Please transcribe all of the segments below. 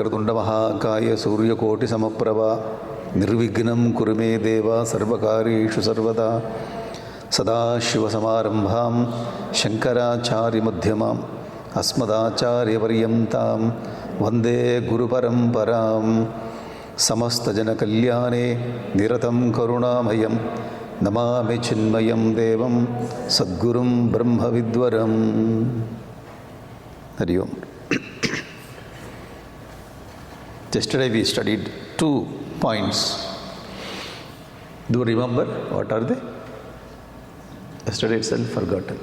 वक्रतुण्ड महाकाय सूर्यकोटि समप्रभा निर्विघ्नं कुरु मे देव सर्वकार्येषु सर्वदा सदाशिवसमारम्भां शङ्कराचार्यमध्यमाम् अस्मदाचार्यपर्यन्तां वन्दे गुरुपरम्परां समस्तजनकल्याणे निरतं करुणामयं नमामि चिन्मयं देवं सद्गुरुं ब्रह्मविद्वरम्. हरि ओम्. Yesterday we studied 2 points. Do you remember what are they? Yesterday itself forgotten.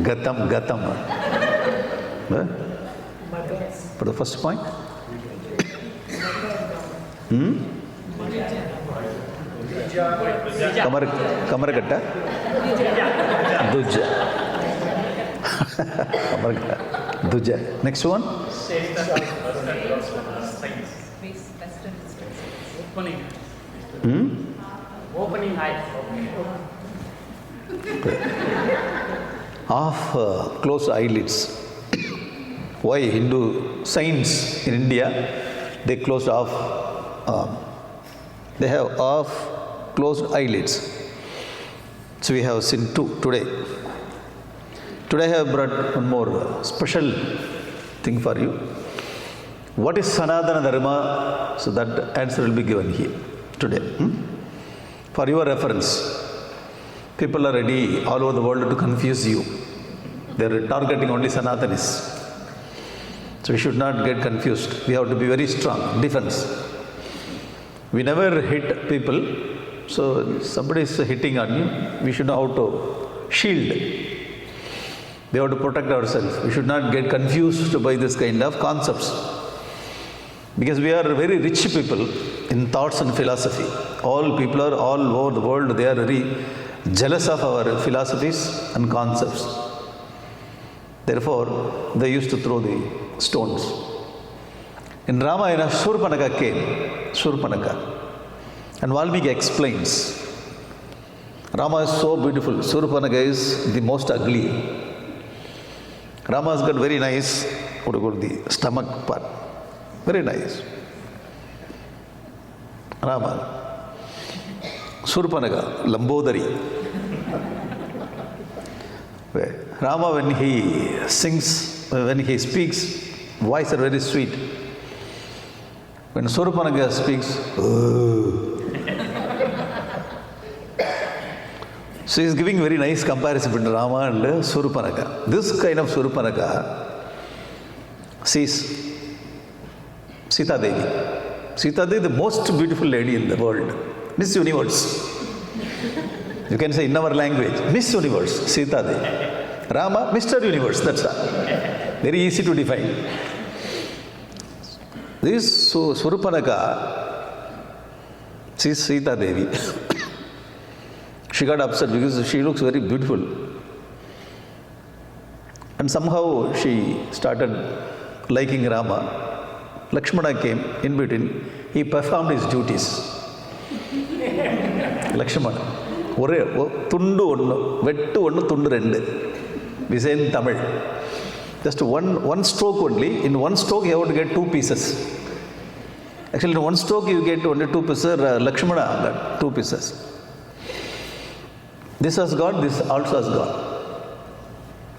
Gatam. Huh? For the first point? Kamaragatta? Duja. Duja. Next one? Opening eyes. Of closed eyelids. Why Hindu saints in India, they closed off, they have off closed eyelids. So we have seen 2 today. Today I have brought one more special thing for you. What is Sanatana Dharma? So that answer will be given here today. For your reference, people are ready all over the world to confuse you. They are targeting only Sanatanis. So we should not get confused. We have to be very strong. Defense. We never hit people. So somebody is hitting on you. We should know how to shield. We have to protect ourselves. We should not get confused by this kind of concepts. Because we are very rich people in thoughts and philosophy. All people are all over the world, they are very jealous of our philosophies and concepts. Therefore, they used to throw the stones. In Ramayana, Surpanaka came. Surpanaka. And Valmiki explains. Rama is so beautiful. Surpanaka is the most ugly. Rama has got very nice, what do you call the stomach part. Very nice. Rama. Surpanaka, Lambodari. Rama, when he sings, when he speaks, voice are very sweet. When Surpanaka speaks, so he is giving very nice comparison between Rama and Surpanaka. This kind of Surpanaka sees Sita Devi. Sita Devi, the most beautiful lady in the world. Miss Universe. You can say in our language, Miss Universe, Sita Devi. Rama, Mr. Universe, that's all. Very easy to define. This Surpanaka, she is Sita Devi. She got upset because she looks very beautiful. And somehow she started liking Rama. Lakshmana came in between. He performed his duties. Lakshmana. Ore tundu onnu, vettu onnu, tundu rendu. We say in Tamil. Just one stroke only. In one stroke you have to get 2 pieces. Actually in one stroke you get only 2 pieces. Lakshmana got 2 pieces. This has got, this also has got.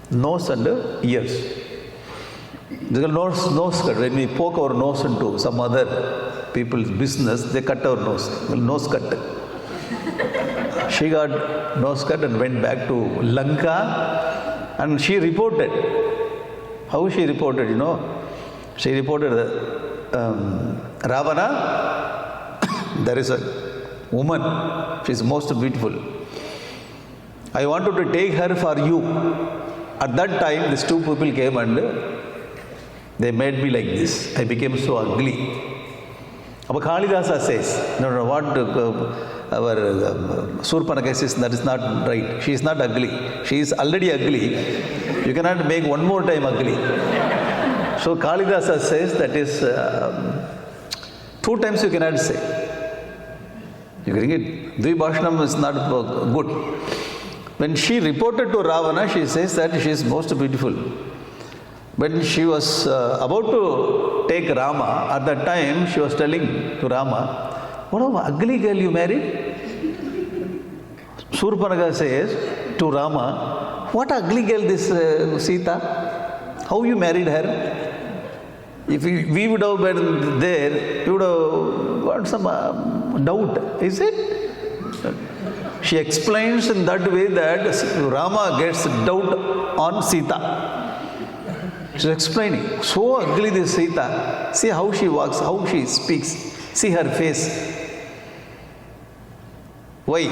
Nose and ears. Nose cut. When we poke our nose into some other people's business, they cut our nose. Well, nose cut. She got nose cut and went back to Lanka and she reported. How she reported, you know? She reported Ravana, there is a woman, she is most beautiful. I wanted to take her for you. At that time, these 2 people came and they made me like this. I became so ugly. But Kalidasa says, no, what our Surpanaka says, that is not right. She is not ugly. She is already ugly. You cannot make one more time ugly. So Kalidasa says that is 2 times you cannot say. You can get Dvibhashanam is not good. When she reported to Ravana, she says that she is most beautiful. When she was about to take Rama, at that time she was telling to Rama, "What an ugly girl you married?" Surpanaka says to Rama, "What ugly girl this Sita? How you married her? If we would have been there, we would have got some doubt, is it?" She explains in that way that Rama gets doubt on Sita. She's explaining, so ugly this Sita. See how she walks, how she speaks. See her face. Why?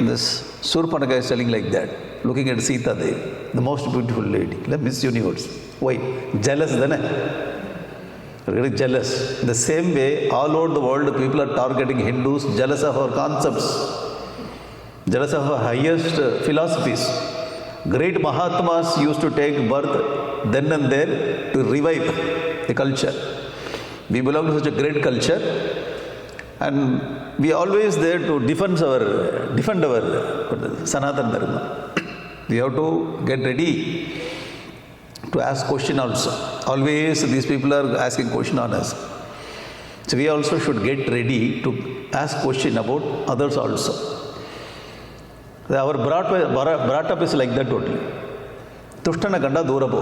This Surpanaka is telling like that. Looking at Sita there, the most beautiful lady, the Miss Universe. Why? Jealous, then? Really jealous. The same way, all over the world, people are targeting Hindus, jealous of our concepts, jealous of our highest philosophies. Great Mahatmas used to take birth then and there to revive the culture. We belong to such a great culture, and we are always there to defend our Sanatana Dharma. We have to get ready to ask question also. Always these people are asking question on us. So we also should get ready to ask question about others also. Our brought up is like that totally. Dushtana ganda durabo.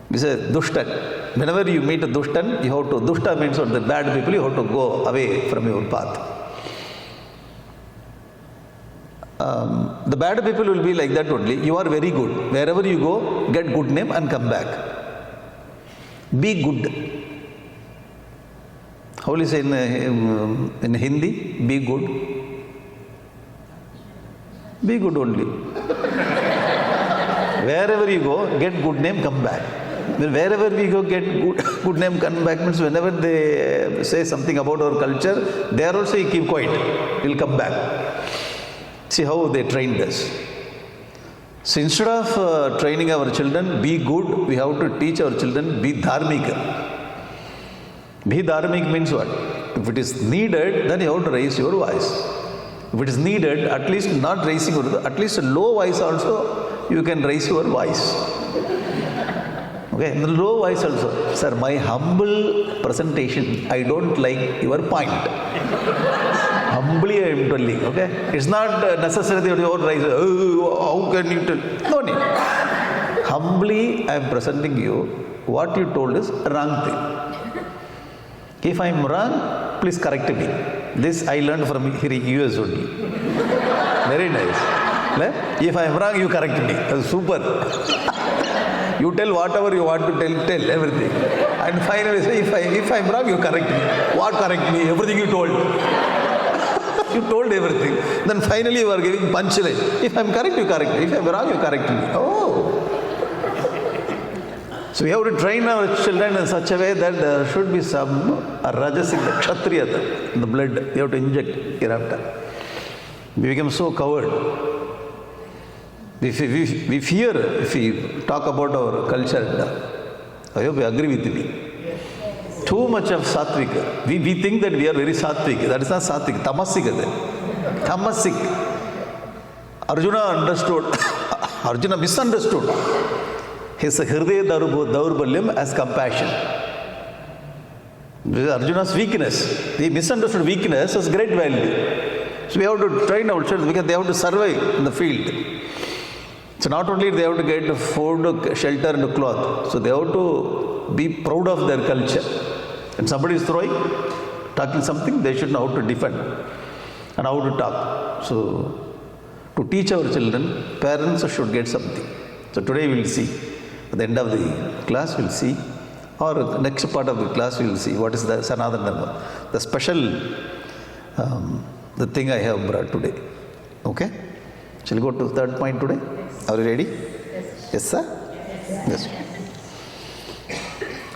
We say Dushtan. Whenever you meet a Dushtan, you have to, Dushta means what, the bad people, you have to go away from your path. The bad people will be like that only. You are very good. Wherever you go, get good name and come back. Be good. How will you say in Hindi? Be good. Be good only. Wherever you go, get good name, come back. Wherever we go, get good name, come back means whenever they say something about our culture, there also you keep quiet. You'll come back. See how they trained us. So instead of training our children, be good, we have to teach our children, be dharmika. Be dharmik means what? If it is needed, then you have to raise your voice. If it is needed, at least not raising your voice, at least a low voice also, you can raise your voice. Okay, in the low voice also. Sir, my humble presentation, I don't like your point. Humbly I am telling, okay? It's not necessary that you raise, how can you tell? No need. Humbly I am presenting you, what you told is wrong thing. If I am wrong, please correct me. This I learned from here in US only. Very nice. If I am wrong, you correct me. That's super. You tell whatever you want to tell everything. And finally say, if I am wrong, you correct me. What correct me? Everything you told. You told everything. Then finally you are giving punchline. If I am correct, you correct me. If I am wrong, you correct me. Oh. So we have to train our children in such a way that there should be some rajasic, kshatriya in the blood. We have to inject hereafter. We become so coward. We fear if we talk about our culture. I hope you agree with me. Too much of sattvic. We think that we are very sattvic. That is not sattvic. Tamasic is it. Tamasic. Arjuna misunderstood his hridaya daurbalyam as compassion. Arjuna's weakness. He misunderstood weakness as great value. So we have to train our children because they have to survive in the field. So not only they have to get food, shelter and cloth. So they have to be proud of their culture. When somebody is talking something, they should know how to defend and how to talk. So to teach our children, parents should get something. So today we will see. At the end of the class we will see. Or next part of the class we will see what is the Sanatana Dharma. The special, the thing I have brought today. Okay? Shall we go to the third point today? Are you ready? Yes, sir? Yes.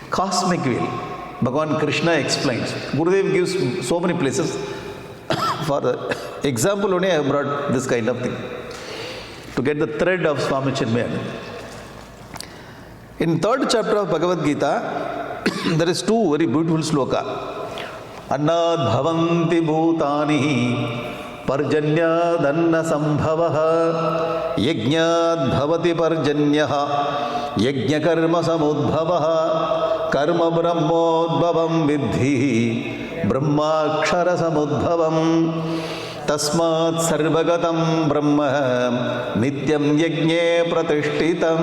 Cosmic will. Bhagavan Krishna explains. Gurudev gives so many places. For the example only I have brought this kind of thing. To get the thread of Swami Chinmayanandaji. In third chapter of Bhagavad Gita, there is two very beautiful sloka. Annad bhavanti bhutani Parjanyadanna sambhavaha yajnat bhavati parjanyah yajna karma samudbhavaha karma brahmodbhavam vidhi brahmakshara samudbhavam tasmat sarvagatam brahma nityam yajne pratishtitam.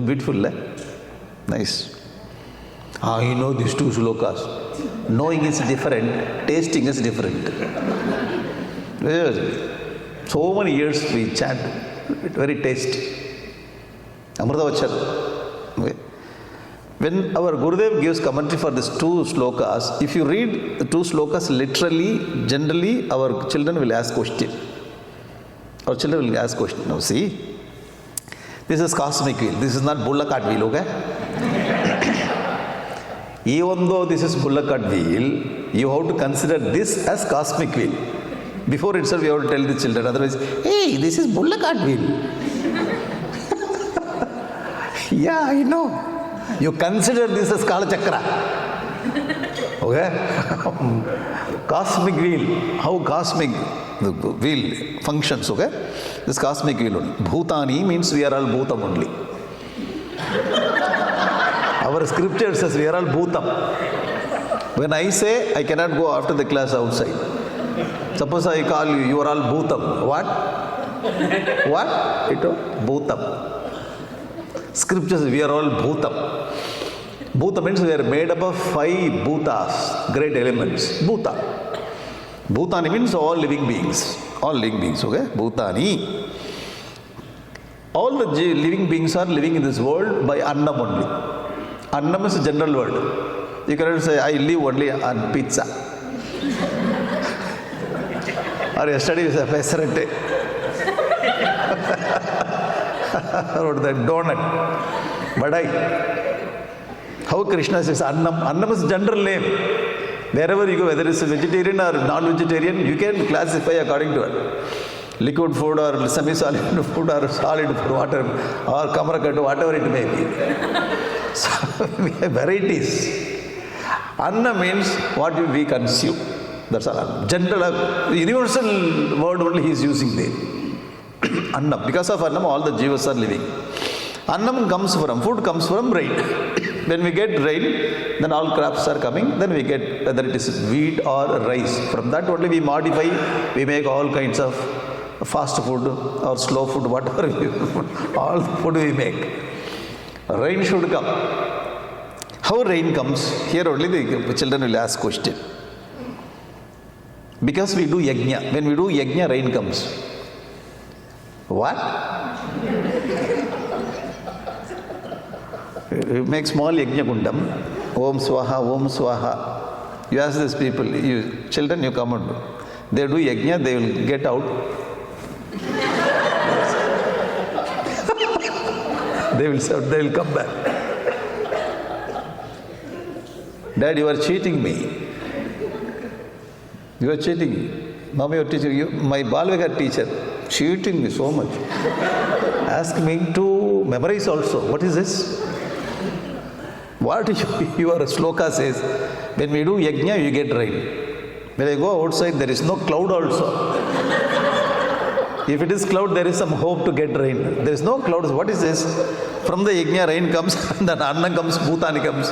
Beautiful, eh? Nice. You know these two slokas. Knowing is different, tasting is different. So many years we chant, very tasty. Amritavachar. Okay. When our Gurudev gives commentary for these two slokas, if you read the two slokas literally, generally our children will ask question. Our children will ask question. Now see, this is cosmic wheel. This is not bulla cart wheel, okay? Even though this is bulla cart wheel, you have to consider this as cosmic wheel. Before itself, you have to tell the children. Otherwise, hey, this is bulla cart wheel. Yeah, I know. You consider this as Kala Chakra. Okay? Cosmic wheel. How cosmic the wheel functions, okay? This cosmic wheel only. Bhutani means we are all Bhutam only. Our scripture says we are all Bhutam. When I say I cannot go after the class outside. Suppose I call you, you are all Bhutam. What? What? Bhutam. Scripture says we are all Bhutam. Bhuta means we are made up of 5 Bhutas, great elements. Bhuta. Bhutani means all living beings. All living beings, okay? Bhutani. All the living beings are living in this world by Annam only. Annam is a general word. You cannot say, I live only on pizza. Or yesterday was a pesarette. Or the donut. Badai. How Krishna says Annam? Annam is general name. Wherever you go, whether it's a vegetarian or non-vegetarian, you can classify according to it. Liquid food or semi-solid food or solid food, water or kamarakattu, whatever it may be. So we have varieties. Anna means what we consume. That's all. General, universal word only he is using there. Annam. Because of Annam, all the jivas are living. Annam comes from, food comes from rain. When we get rain, then all crops are coming. Then we get, whether it is wheat or rice. From that only we modify, we make all kinds of fast food or slow food, whatever all the food we make. Rain should come. How rain comes? Here only the children will ask question. Because we do yajna. When we do yajna, rain comes. What? You make small yajna kundam. Om swaha, om swaha. You ask these people, you children, you come and do. They do yajna, they will get out. They will come back. Dad, you are cheating me. You are cheating me. Mama, you are teaching you. My Balvika teacher cheating me so much. Ask me to memorize also. What is this? What your sloka says? When we do yajna, you get rain. When I go outside, there is no cloud also. If it is cloud, there is some hope to get rain. There is no clouds. What is this? From the yajna, rain comes, and then Anna comes, Bhutani comes.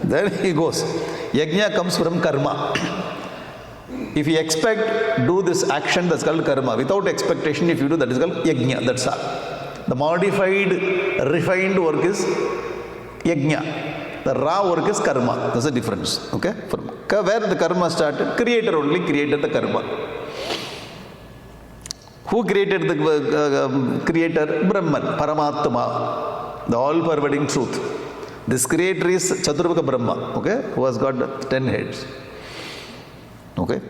Then he goes. Yajna comes from karma. If you expect, do this action, that's called karma. Without expectation, if you do, that is called yajna. That's all. The modified, refined work is yajna. The raw work is karma. That's the difference. Okay? Where the karma started? Creator only created the karma. Who created the creator? Brahman, Paramatma, the all-pervading truth. This creator is Chaturmuka Brahma, okay, who has got 10 heads. Okay,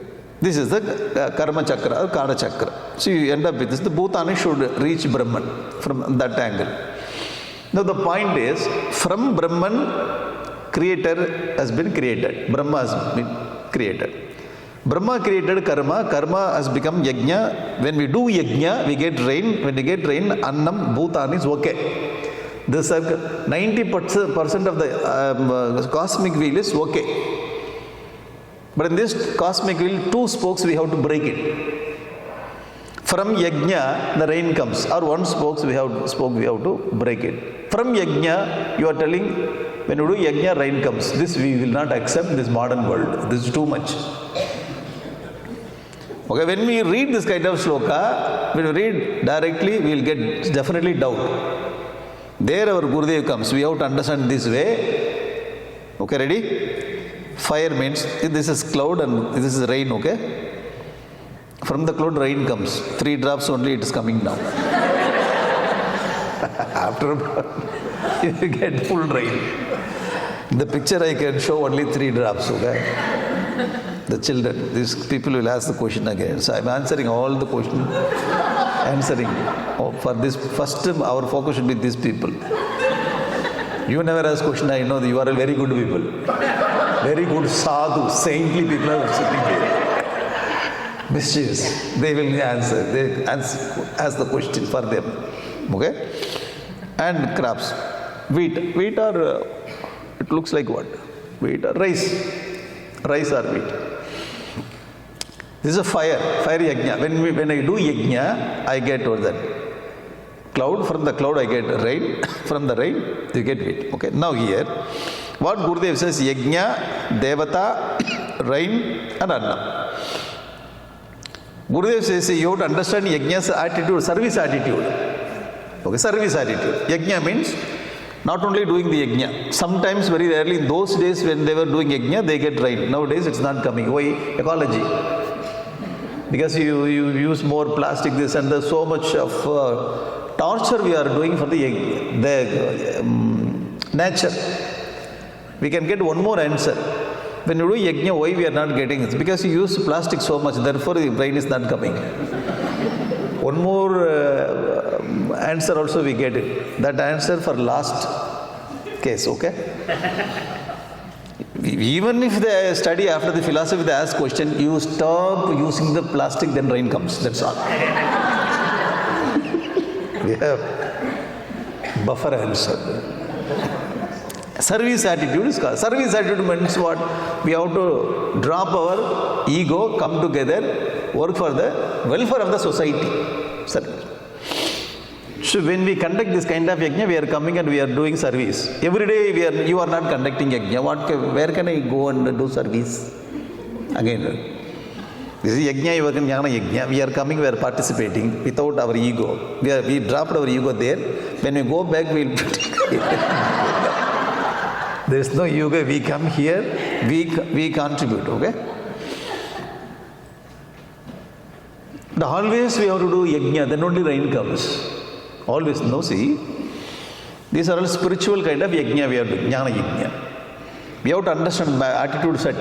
this is the Karma Chakra or Kada Chakra. So you end up with this. The Bhutani should reach Brahman from that angle. Now the point is, from Brahman, creator has been created. Brahma has been created. Brahma created karma. Karma has become yajna. When we do yajna, we get rain. When we get rain, annam, bhutani is okay. This 90% of the cosmic wheel is okay. But in this cosmic wheel, two spokes we have to break it. From yajna, the rain comes. Or one spoke we have to break it. From yajna, you are telling, when you do yajna, rain comes. This we will not accept in this modern world. This is too much. Okay, when we read this kind of shloka, when we read directly, we will get definitely doubt. There our Gurudev comes. We have to understand this way. Okay, ready? Fire means this is cloud and this is rain, okay? From the cloud, rain comes. 3 drops only it is coming down. After you get full rain. In the picture I can show only 3 drops, okay? The children, these people will ask the question again. So I'm answering all the question. Answering. Oh, for this, first our focus should be these people. You never ask question, I know that you are a very good people. Very good sadhu, saintly people are sitting here. Mischievous. They will answer. They ask the question for them. Okay? And crops. Wheat or it looks like what? Wheat or rice. Rice or wheat. This is a fire yajna. When I do yajna, I get over that cloud. From the cloud I get rain. From the rain you get wheat. Okay. Now here, what Gurudev says, yajna, devata, rain and anna. Gurudev says you have to understand yajna's attitude, service attitude. Okay, service attitude. Yajna means not only doing the yajna. Sometimes, very rarely, in those days when they were doing yajna, they get rain. Nowadays it's not coming. Why? Ecology. Because you use more plastic, this, and there's so much of torture we are doing for the nature. We can get one more answer. When you do yajna, why we are not getting it? Because you use plastic so much, therefore the rain is not coming. One more answer also we get it. That answer for last case, okay? Even if they study after the philosophy, they ask question, you stop using the plastic, then rain comes. That's all. We have buffer answer. Service attitude is called. Service attitude means what? We have to drop our ego, come together, work for the welfare of the society. Service. So when we conduct this kind of yajna, we are coming and we are doing service. Every day you are not conducting yajna. Where can I go and do service? Again, this is yajna, jnana yajna. We are coming, we are participating without our ego. We dropped our ego there. When we go back, we will. There is no yoga. We come here, we contribute, okay? Always we have to do yajna, then only rain comes. Always, no, see. These are all spiritual kind of yajna we are doing, jnana yajna. We have to understand my attitude set.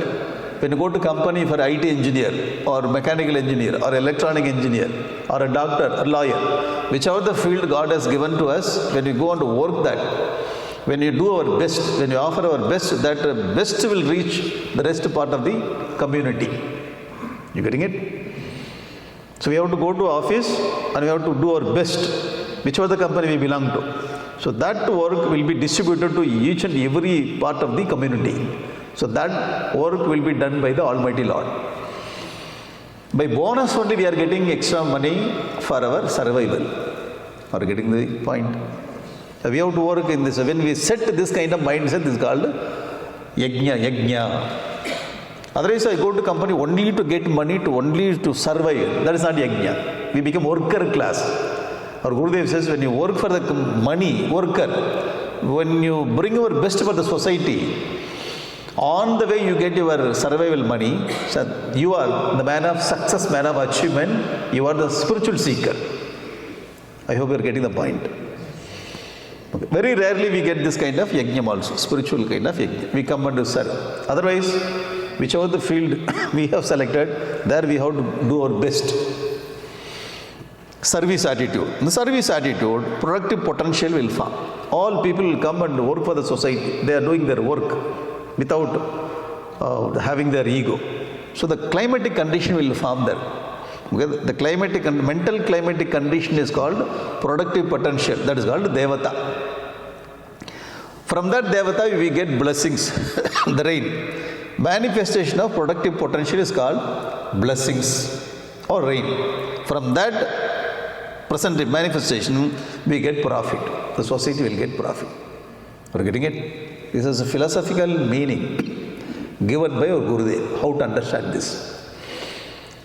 When you go to company for IT engineer, or mechanical engineer, or electronic engineer, or a doctor, or lawyer, whichever the field God has given to us, when we go on to work that, when you do our best, when you offer our best, that best will reach the rest part of the community. You getting it? So we have to go to office and we have to do our best, whichever the company we belong to. So that work will be distributed to each and every part of the community. So that work will be done by the Almighty Lord. By bonus only we are getting extra money for our survival. Are you getting the point? We have to work in this. When we set this kind of mindset, this is called yajna. Otherwise, I go to company only to get money, only to survive. That is not yajna. We become worker class. Our Gurudev says, when you work for the money, worker, when you bring your best for the society, on the way you get your survival money, so you are the man of success, man of achievement, you are the spiritual seeker. I hope you are getting the point. Okay. Very rarely we get this kind of yajna also, spiritual kind of yajna. We come and serve. Otherwise, whichever the field we have selected, there we have to do our best. Service attitude. In the service attitude, productive potential will form. All people will come and work for the society. They are doing their work without having their ego. So the climatic condition will form there. Okay? The climatic and mental climatic condition is called productive potential. That is called devata. From that devata we get blessings, the rain. manifestation of productive potential is called blessings or rain. From that present manifestation, we get profit. The society will get profit. Are you getting it? This is a philosophical meaning given by our Gurudev. How to understand this?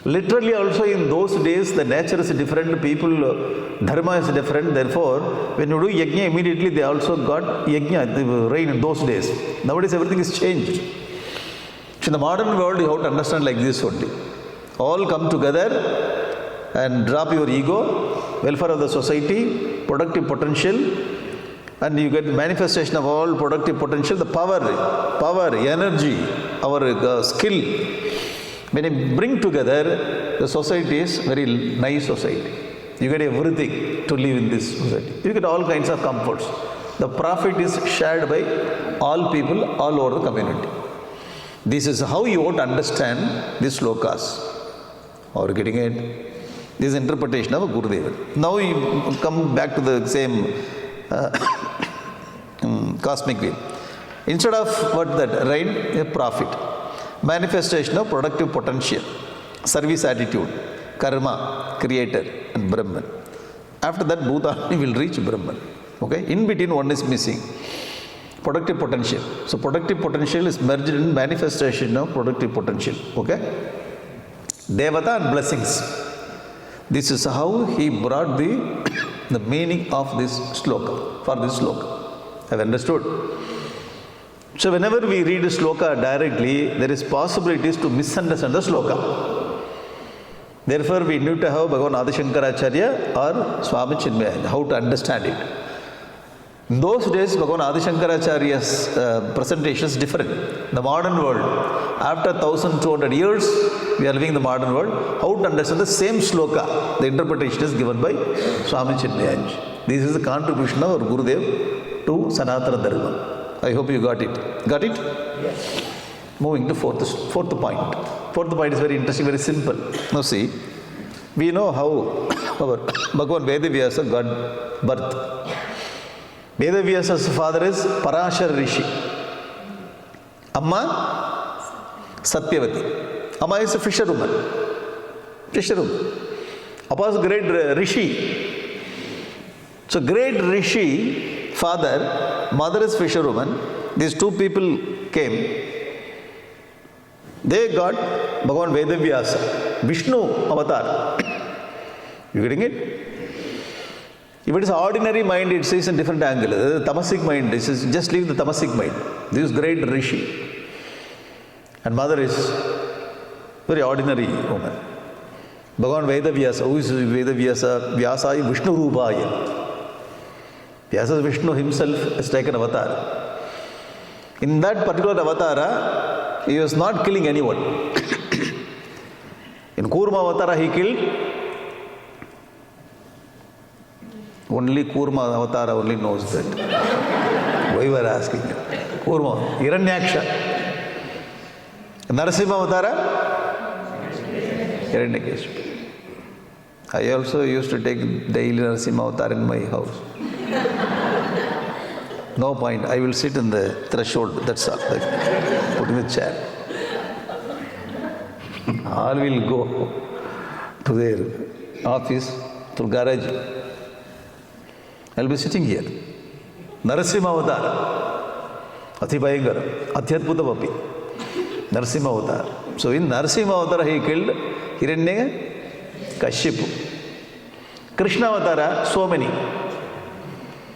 Literally also in those days, the nature is different, people, dharma is different. Therefore, when you do yajna, immediately they also got yajna, the rain in those days. Nowadays, everything is changed. So in the modern world, you have to understand like this only. All come together and drop your ego, welfare of the society, productive potential, and you get manifestation of all productive potential, the power, energy, our skill. When you bring together, the society is very nice society. You get everything to live in this society. You get all kinds of comforts. The profit is shared by all people all over the community. This is how you ought to understand these slokas. Or getting it? This is interpretation of a Gurudev. Now you come back to the same cosmic wheel. Instead of what that rain, a profit. Manifestation of productive potential, service attitude, karma, creator, and Brahman. After that, Bhutani will reach Brahman. Okay? In between, one is missing. Productive potential. So, productive potential is merged in manifestation of productive potential. Okay? Devata and blessings. This is how he brought the meaning of this sloka, for this sloka. Have understood? So whenever we read a sloka directly, there is possibilities to misunderstand the sloka. Therefore, we need to have Bhagavan Adi Shankaracharya or Swami Chinmayanandaji, how to understand it. In those days, Bhagavan Adi Shankaracharya's presentation is different. The modern world, after 1200 years, we are living in the modern world. How to understand the same sloka, the interpretation is given by Swami Chinmayanandaji. This is the contribution of our Gurudev to Sanatana Dharma. I hope you got it. Got it? Yes. Moving to fourth point. Fourth point is very interesting, very simple. Now see, we know how our Bhagavan Vedavyasa got birth. Vedavyasa's father is Parashar Rishi. Amma Satyavati. Amma is a fisherwoman. Appa is great Rishi. So great Rishi, father, mother is fisherwoman. These two people came. They got Bhagavan Vedavyasa, Vishnu avatar. You getting it? If it is ordinary mind, it sees in different angle. The tamasic mind, this is just leave the tamasic mind. This is great Rishi. And mother is very ordinary woman. Bhagavan Vedavyasa, who is Vedavyasa? Vyasa is Vishnu Rupaya. Vyasa Vishnu himself has taken avatar. In that particular avatar, he was not killing anyone. In Kurma avatar, he killed. Only Kurma avatar only knows that. Why you are asking? Kurma, Hiranyaksha. Narasimha avatara? Hiranyakeshu. I also used to take daily Narasimha avatar in my house. No point. I will sit in the threshold. That's all. Like, put in the chair. All will go to their office, to garage. I'll be sitting here. Narasimha avatar. Ati Bhayangara. Adhyatputam api. Narasimha avatar. So in Narasimha avatar he killed Hiranyakashipu. Krishna avatara, so many.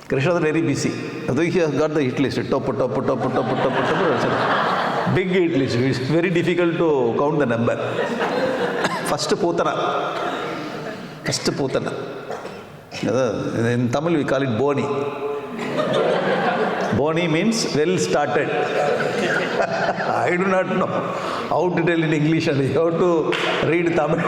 Krishna was very busy. Although he has got the hit list, top. Big hit list. It's very difficult to count the number. First Putana. In Tamil we call it Boni. Boni means well started. I do not know how to tell in English and how to read Tamil.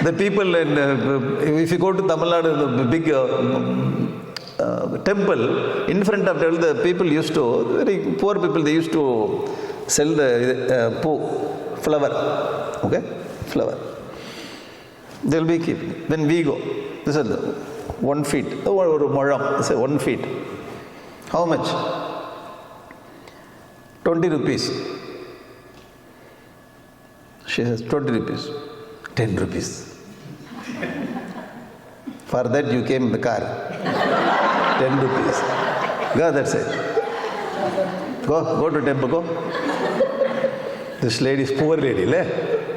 The people, if you go to Tamil Nadu, the big temple, in front of temple, the people used to, very poor people, they used to sell the flower. Okay? Flower. They will be keeping. When we go, this is 1 feet. Say 1 feet. How much? 20 rupees. She says, 20 rupees. 10 rupees. For that you came in the car. 10 rupees. Go, that's it. Go to temple, go. This lady is poor lady.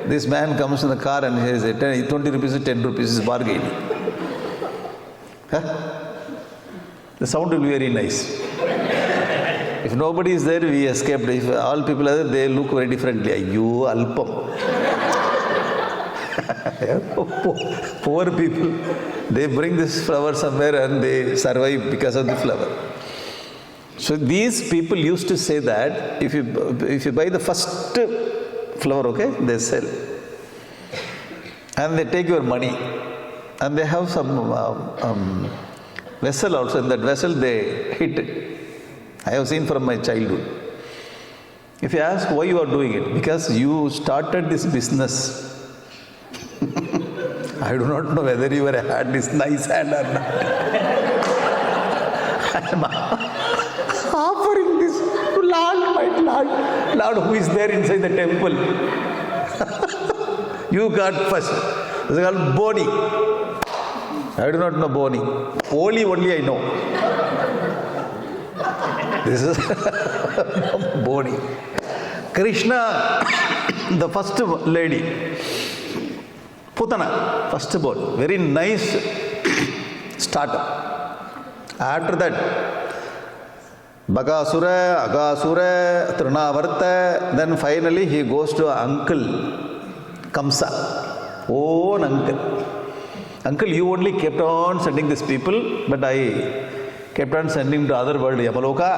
This man comes in the car and he says, 20 rupees, 10 rupees is bargain. The sound will be very nice. If nobody is there, we escaped. If all people are there, they look very differently. You alpam. Poor people, they bring this flower somewhere and they survive because of the flower. So these people used to say that if you buy the first flower, okay, they sell. And they take your money. And they have some vessel also. In that vessel they hit it. I have seen from my childhood. If you ask why you are doing it, because you started this business. I do not know whether your hand is nice hand or not. I am offering this to Lord, my Lord who is there inside the temple. You got first. It's called Boni. I do not know Boni. Only I know. This is Boni. Krishna, the first lady. Putana, first born. Very nice startup. After that, Bagasura, Agasura, Trinavarta, then finally he goes to uncle Kamsa. Own uncle. Uncle, you only kept on sending these people, but I kept on sending to other world. Yamaloka,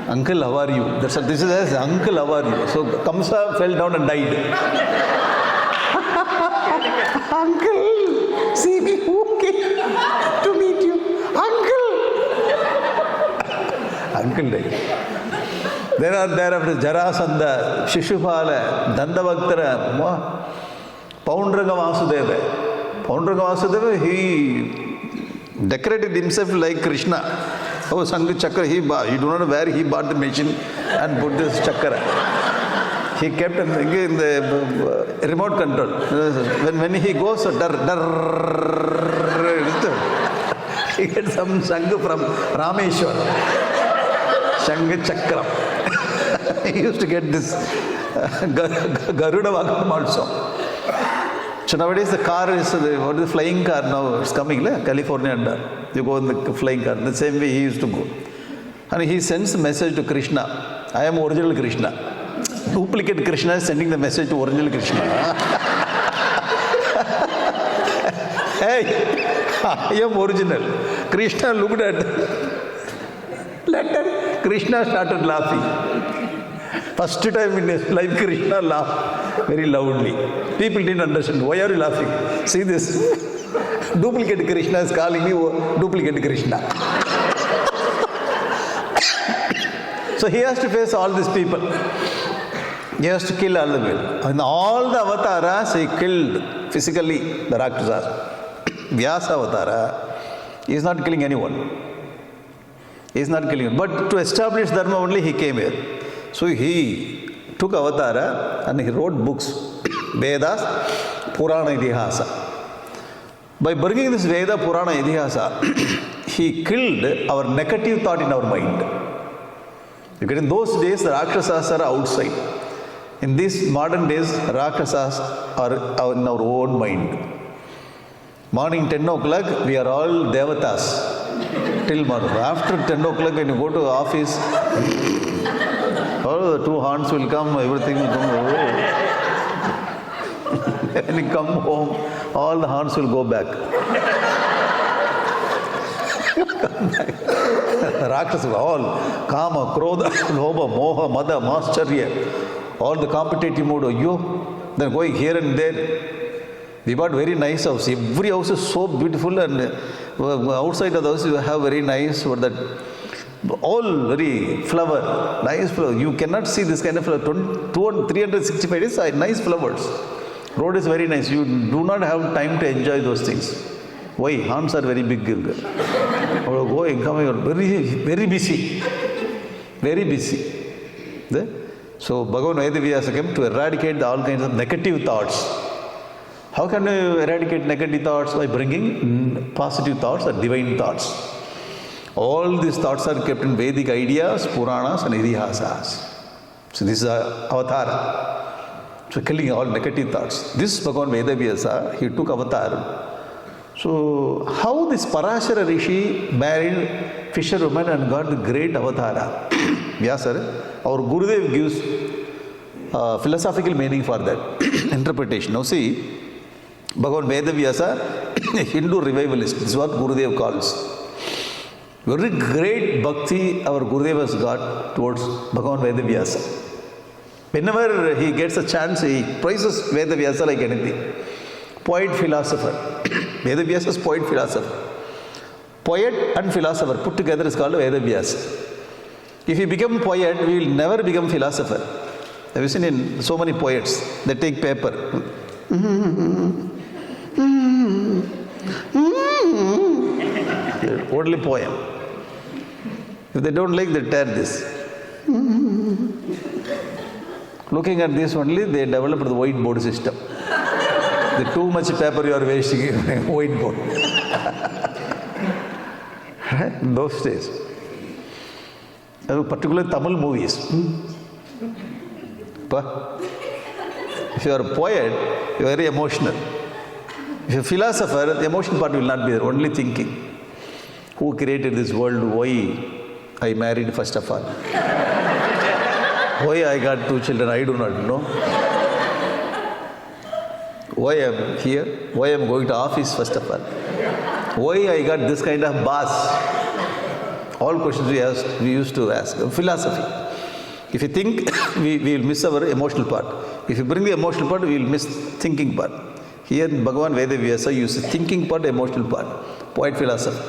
uncle, how are you? This is as uncle, how are you? So Kamsa fell down and died. Uncle, see me who came to meet you. Uncle. Uncle died. There are thereafter Jarasandha, Shishupala, Dandavaktara, Poundraga Vasudeva. Poundraga Vasudeva, he decorated himself like Krishna. Oh, Sangha Chakra, you do not know where he bought the machine and put this Chakra. He kept in the remote control. When he goes, he gets some Sangha from Rameshwar. Sangha Chakra. He used to get this Garuda Vakam also. So nowadays the car is, what is the flying car now? It's coming, California and you go in the flying car. The same way he used to go. And he sends a message to Krishna. I am original Krishna. Duplicate Krishna is sending the message to original Krishna. Hey, I am original. Krishna looked at letter. Krishna started laughing. First time in his life, Krishna laughed very loudly. People didn't understand. Why are you laughing? See this. Duplicate Krishna is calling me duplicate Krishna. So he has to face all these people. He has to kill all the people. In all the avatars, he killed physically the Rakshasas. Vyasa avatara, he is not killing anyone. He is not killing anyone. But to establish Dharma only he came here. So he took avatara and he wrote books. Vedas, Purana Idihasa. By bringing this Veda, Purana Idihasa, he killed our negative thought in our mind. Because in those days, the Rakshasas are outside. In these modern days, Rakshasas are in our own mind. Morning 10 o'clock, we are all Devatas. Till morning. After 10 o'clock, when you go to the office, all the two horns will come, everything will come. When you come home, all the horns will go back. Rakshasas, all Kama, Krodha, Lobha, Moha, Mada, Mascharya, all the competitive mode, then going here and there. We bought very nice house. Every house is so beautiful, and outside of the house you have very nice, all very flower, nice flower. You cannot see this kind of flower. 365 days, nice flowers. Road is very nice. You do not have time to enjoy those things. Why? Horns are very big. Going, coming, very, very busy. Very busy. So Bhagavan Vedavyasa came to eradicate all kinds of negative thoughts. How can you eradicate negative thoughts? By bringing positive thoughts or divine thoughts. All these thoughts are kept in Vedic ideas, Puranas and Itihasas. So this is avatar. So killing all negative thoughts. This Bhagavan Vedavyasa, he took avatar. So how this Parashara Rishi married fisherwoman and got the great avatara? Vyasa, our Gurudev gives philosophical meaning for that interpretation. Now see, Bhagavan Vedavyasa, a Hindu revivalist, this is what Gurudev calls. Very great bhakti our Gurudev has got towards Bhagavan Vedavyasa. Whenever he gets a chance, he praises Vedavyasa like anything. Poet, philosopher. Vedavyasa is poet, philosopher. Poet and philosopher put together is called Vedavyasa. If you become poet, we will never become philosopher. Have you seen in so many poets, they take paper. Only poem. If they don't like, they tear this. Looking at this only, they developed the whiteboard system. The too much paper you are wasting in whiteboard. In those days. Particularly Tamil movies. If you are a poet, you are very emotional. If you are a philosopher, the emotion part will not be there, only thinking. Who created this world? Why I married first of all? Why I got 2 children? I do not know. Why I am here? Why I am going to office first of all? Why I got this kind of boss? All questions we used to ask. Philosophy. If you think, we will miss our emotional part. If you bring the emotional part, we will miss thinking part. Here in Bhagavan Vedavyasa, you see thinking part, emotional part. Poet, philosopher.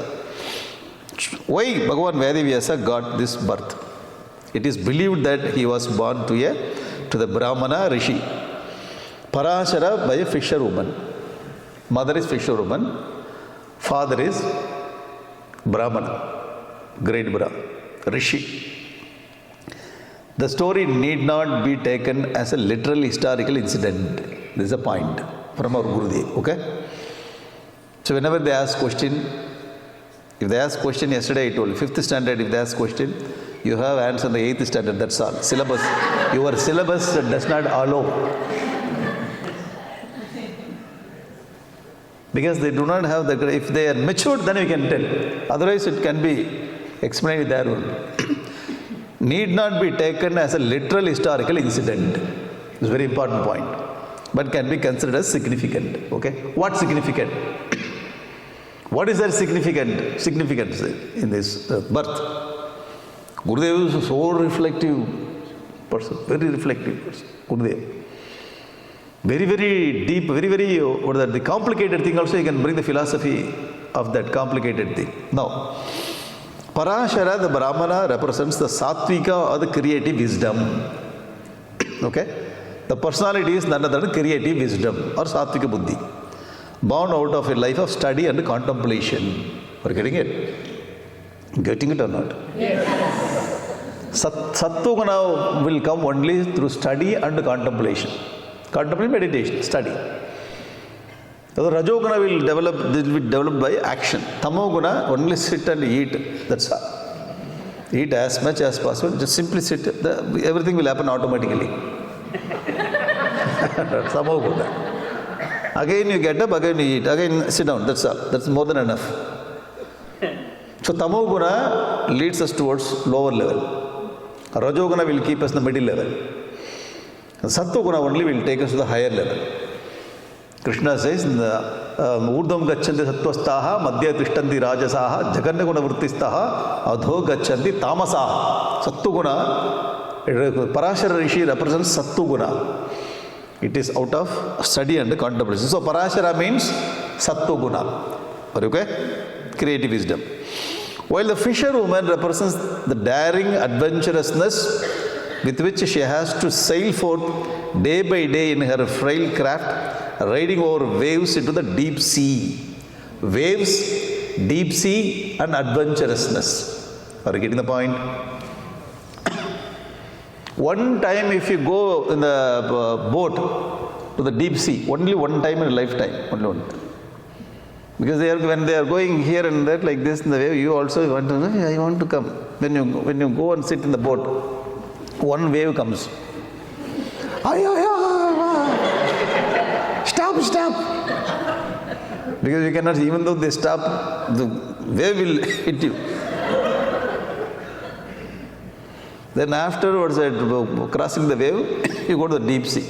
Why Bhagavan Vedavyasa got this birth? It is believed that he was born to the Brahmana Rishi. Parashara by a fisherwoman. Mother is fisherwoman. Father is Brahmana. Great Brahmana. Rishi. The story need not be taken as a literal historical incident. This is a point from our Gurudev. Okay? So whenever they ask question, if they ask question, yesterday I told you, 5th standard, if they ask question, you have answer in the 8th standard, that's all. Syllabus. Your syllabus does not allow. Because they do not have the, if they are matured, then we can tell. Otherwise it can be explained there only. Need not be taken as a literal historical incident. It's a very important point. But can be considered as significant. Okay? What significant? What is their significance in this birth? Gurudev is so reflective person, very reflective person. Gurudev. Very, very deep, very, very, the complicated thing also, you can bring the philosophy of that complicated thing. Now, Parashara, the Brahmana, represents the Sattvika or the creative wisdom. Okay? The personality is none other than creative wisdom or Sattvika Buddhi. Born out of a life of study and contemplation. Are you getting it? Getting it or not? Yes. Sattvaguna will come only through study and contemplation. Contemplation, meditation, study. So Rajoguna will be developed by action. Tamoguna only sit and eat. That's all. Eat as much as possible. Just simply sit. Everything will happen automatically. Tamoguna. Again you get up, again you eat, again sit down. That's all. That's more than enough. So Tamoguna leads us towards lower level. Rajoguna will keep us in the middle level. Sattvaguna only will take us to the higher level. Krishna says, Urdham gachanti sattvastaha, madhya tishtanti rajasaha, jagannaguna vrittistaha, adho gachanti tamasaha. Sattvaguna, Parashara Rishi represents Sattvaguna. It is out of study and contemplation. So Parashara means Sattvaguna. Are you okay? Creative wisdom. While the fisherwoman represents the daring adventurousness with which she has to sail forth day by day in her frail craft, riding over waves into the deep sea. Waves, deep sea and adventurousness. Are you getting the point? One time if you go in the boat to the deep sea, only one time in a lifetime, only one time. Because when they are going here and there like this in the wave, you also want to, I want to come. When you go and sit in the boat, one wave comes. Stop. Because you cannot, even though they stop, the wave will hit you. Then afterwards, crossing the wave, you go to the deep sea.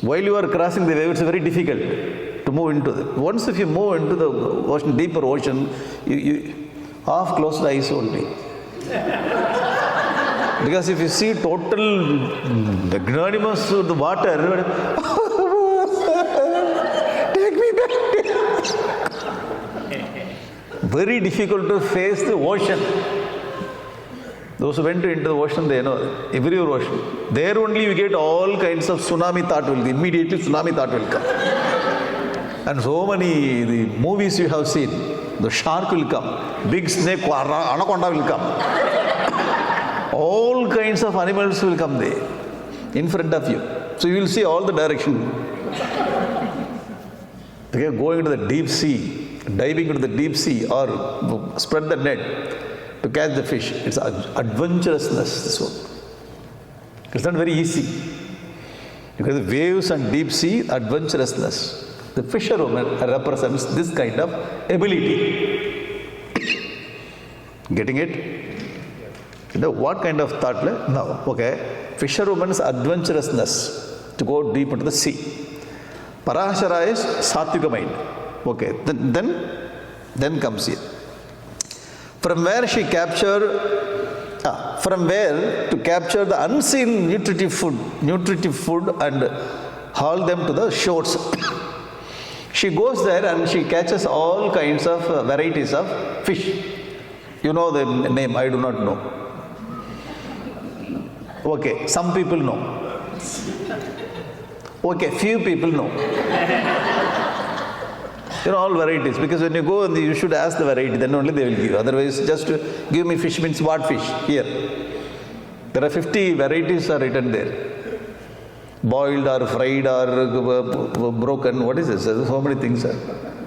While you are crossing the wave, it's very difficult to move into it. Once if you move into the ocean, deeper ocean, you half closed eyes only. Because if you see total magnanimous the water, take me back. Very difficult to face the ocean. Those who went into the ocean, they know every ocean. There only you get all kinds of tsunami thought will immediately tsunami thought will come. And so many the movies you have seen, the shark will come, big snake, anaconda will come. All kinds of animals will come there in front of you. So you will see all the direction. Okay, going to the deep sea, diving into the deep sea or spread the net to catch the fish. It's adventurousness, this one. It's not very easy. Because the waves and deep sea, adventurousness. The fisherwoman represents this kind of ability. Getting it? You know what kind of thought? No, okay. Fisherwoman's adventurousness to go deep into the sea. Parashara is Satvika mind. Okay, then comes here. From where to capture the unseen nutritive food and haul them to the shores. She goes there and she catches all kinds of varieties of fish. You know the name, I do not know. Okay, some people know. Okay, few people know. You know all varieties, because when you go and you should ask the variety, then only they will give. Otherwise, just give me fish means what fish? Here. There are 50 varieties are written there. Boiled or fried or broken, what is this? So many things are.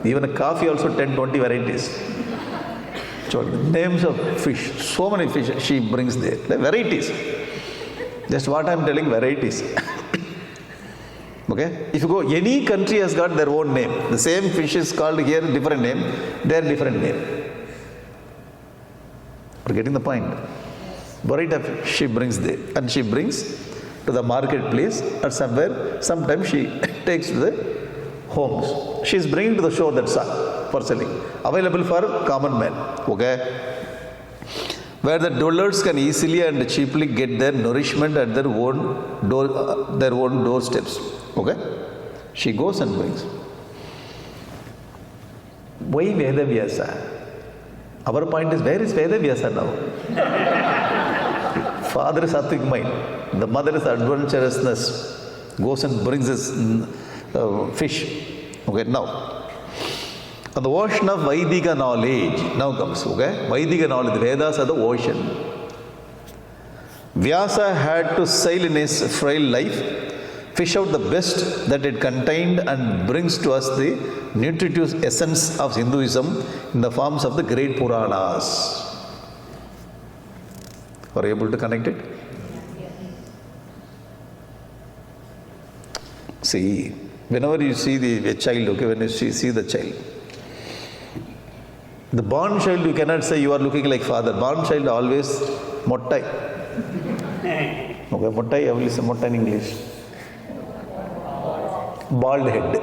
Even a coffee also 10, 20 varieties. So names of fish, so many fish she brings there. Like varieties. Just what I am telling, varieties. Okay? If you go, any country has got their own name. The same fish is called here different name, there different name. We're getting the point. Variety she brings there. And she brings to the marketplace or somewhere. Sometimes she takes to the homes. She is bringing to the shore, that's all, for selling. Available for common man. Okay? Where the dwellers can easily and cheaply get their nourishment at their own doorsteps. Okay? She goes and brings. Why Vedavyasa? Our point is, where is Vedavyasa now? Father is Sattvic mind. The mother is adventurousness. Goes and brings his fish. Okay, now. And the ocean of Vaidika knowledge now comes. Okay? Vaidika knowledge, the Vedas are the ocean. Vyasa had to sail in his frail life, fish out the best that it contained and brings to us the nutritive essence of Hinduism in the forms of the great Puranas. Are you able to connect it? See, whenever you see a child, okay, when you see the child, the born child, you cannot say you are looking like father. Born child always mottai. Okay, mottai, I will say mottai in English. Bald head.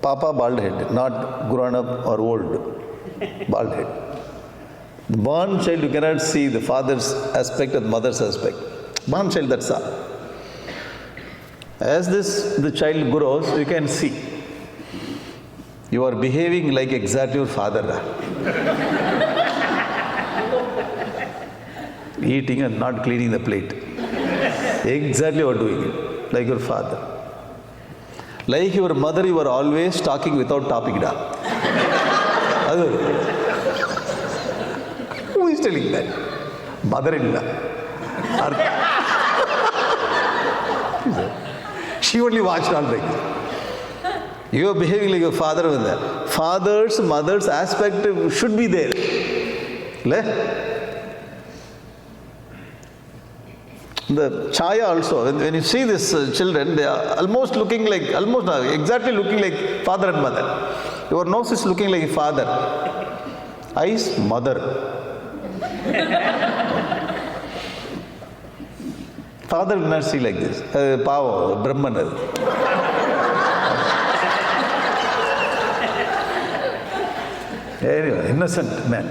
Papa bald head, not grown up or old. Bald head. The born child, you cannot see the father's aspect and mother's aspect. Born child, that's all. As the child grows, you can see. You are behaving like exactly your father. Eating and not cleaning the plate. Exactly what doing it. Like your father. Like your mother, you are always talking without topic. Who is telling that? Mother-in-law. She only watched all like this. You are behaving like your father with that. Father's, mother's aspect should be there. The chaya also, when you see these children, they are almost exactly looking like father and mother. Your nose is looking like father. Eyes, mother. Father will not see like this. Pava, Brahman. Anyway, innocent man.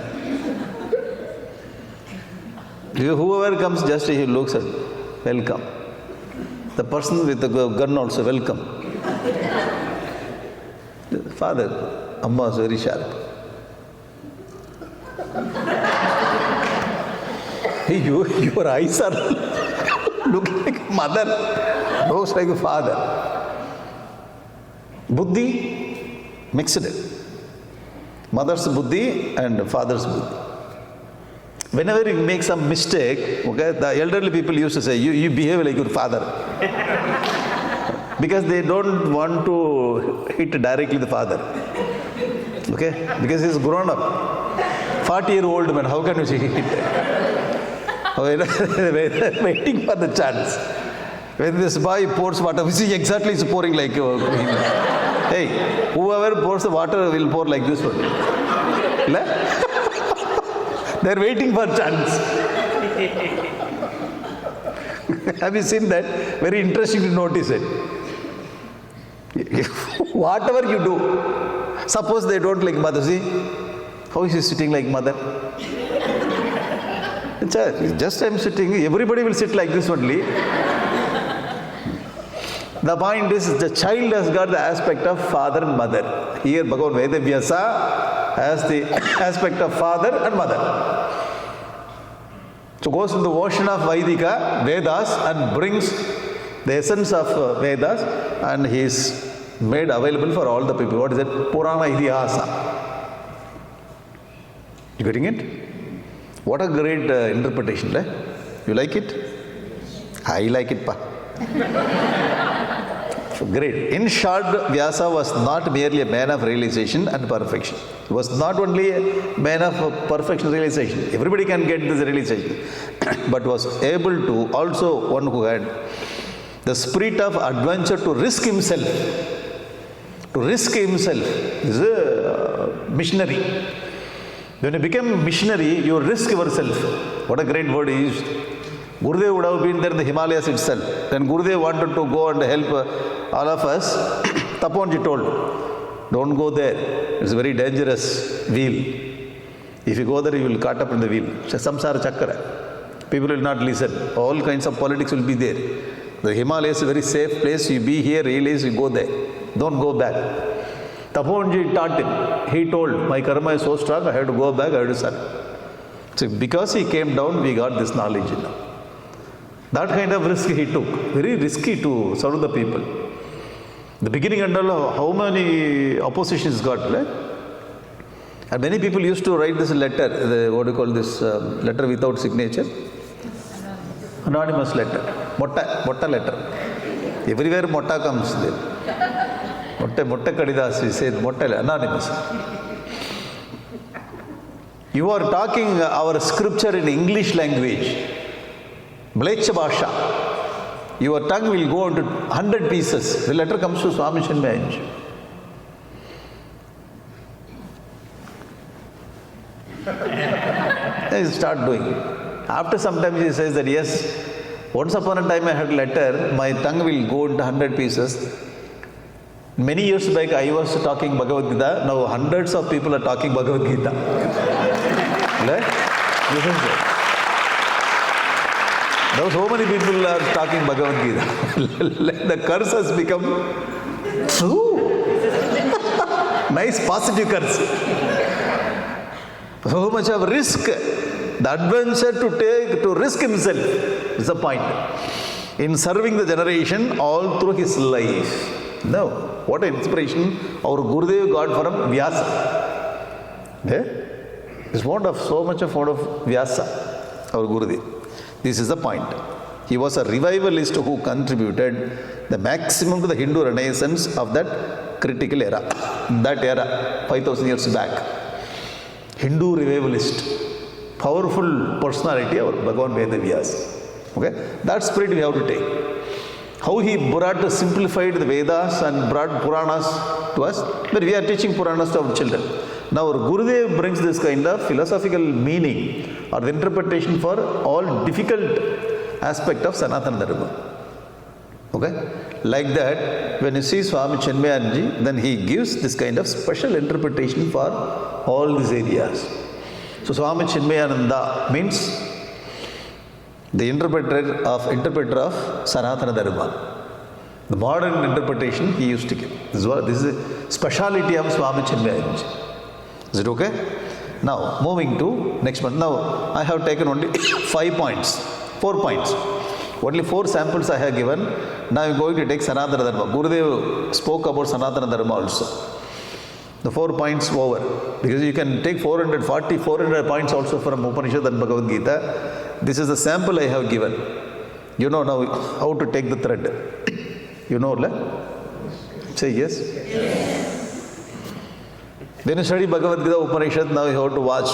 Whoever comes, just he looks at, welcome. The person with the gun also, welcome. The father, Amma is very sharp. Hey, your eyes are looking like mother, nose like a father. Buddhi, mixed it. Mother's buddhi and father's buddhi. Whenever you make some mistake, okay, the elderly people used to say, you behave like your father. Because they don't want to hit directly the father. Okay? Because he's grown up. 40-year-old man, how can you say hit? Waiting for the chance. When this boy pours water, we see exactly it's pouring like him. Hey, whoever pours the water will pour like this one. They're waiting for chance. Have you seen that? Very interesting to notice it. Whatever you do, suppose they don't like mother. See, how is he sitting like mother? Just I'm sitting, everybody will sit like this only. The point is, the child has got the aspect of father and mother. Here, Bhagavan Vedavyasa has the aspect of father and mother. So goes in the ocean of Vaidika, Vedas, and brings the essence of Vedas, and he is made available for all the people. What is it? Purana Idihasa. You getting it? What a great interpretation. You like it? I like it, pa. Great. In short, Vyasa was not merely a man of realization and perfection. He was not only a man of perfection realization. Everybody can get this realization. But was able to, also one who had the spirit of adventure to risk himself. To risk himself. This is a missionary. When you become a missionary, you risk yourself. What a great word he used. Gurudev would have been there in the Himalayas itself. When Gurudev wanted to go and help all of us, Taponji told, don't go there. It's a very dangerous wheel. If you go there, you will caught up in the wheel. It's a samsara chakra. People will not listen. All kinds of politics will be there. The Himalayas is a very safe place. You be here, realize you go there. Don't go back. Taponji taught him. He told, my karma is so strong, I have to go back, I have to serve. So because he came down, we got this knowledge. That kind of risk he took. Very risky to serve the people. The beginning and all, how many oppositions got? And many people used to write this letter, what do you call this, letter without signature? Anonymous letter. Motta letter. Everywhere Motta comes there. Motta Kadidas, we say Motta, anonymous. You are talking our scripture in English language. Mlecha Bhasha. Your tongue will go into 100 pieces. The letter comes to Swami Chinmayanandaji. He start doing it. After some time he says that yes, once upon a time I had a letter, my tongue will go into 100 pieces. Many years back I was talking Bhagavad Gita, now hundreds of people are talking Bhagavad Gita. Now so many people are talking Bhagavad Gita. The curse has become true. Nice positive curse. So much of risk. The adventure to take, to risk himself is the point. In serving the generation all through his life. No. What an inspiration our Gurudev got from Vyasa. He's fond of so much fond of Vyasa, our Gurudev. This is the point. He was a revivalist who contributed the maximum to the Hindu renaissance of that critical era. In that era, 5,000 years back. Hindu revivalist. Powerful personality, our Bhagavan Veda Vyasa. Okay? That spirit we have to take. How he simplified the Vedas and brought Puranas to us, but we are teaching Puranas to our children. Now our Gurudev brings this kind of philosophical meaning or the interpretation for all difficult aspect of Sanatana Dharma. Okay? Like that, when you see Swami Chinmayanandaji, then he gives this kind of special interpretation for all these areas. So Swami Chinmayananda means the interpreter of Sanatana Dharma. The modern interpretation he used to give. This is a speciality of Swami Chinmayanandaji. Is it okay? Now, moving to next one. Now, I have taken only 4 points. Only 4 samples I have given. Now, I am going to take Sanatana Dharma. Gurudev spoke about Sanatana Dharma also. The 4 points over. Because you can take 400 points also from Upanishad and Bhagavad Gita. This is the sample I have given. You know now how to take the thread. You know, say yes. Yes. When you study Bhagavad Gita Upanishad, now you have to watch.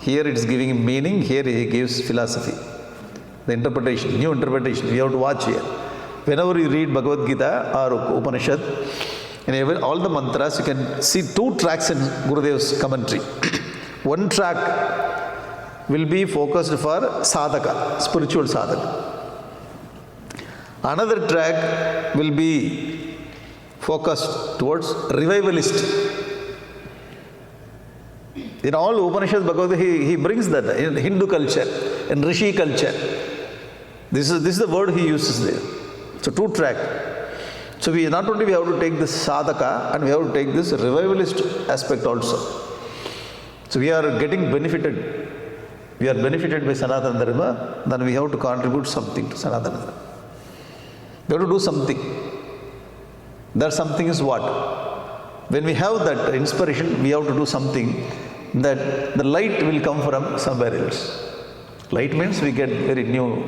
Here it is giving meaning, here he gives philosophy. The interpretation, new interpretation, you have to watch here. Whenever you read Bhagavad Gita or Upanishad, in all the mantras, you can see 2 tracks in Gurudev's commentary. One track will be focused for sadhaka, spiritual sadhaka. Another track will be focused towards revivalist. In all Upanishads, Bhagavad Gita, he brings that in Hindu culture, in Rishi culture. This is the word he uses there. So 2 track. So we not only we have to take this sadhaka and we have to take this revivalist aspect also. So we are getting benefited. We are benefited by Sanatana Dharma, then we have to contribute something to Sanatana Dharma. We have to do something. That something is what? When we have that inspiration, we have to do something that the light will come from somewhere else. Light means we get very new,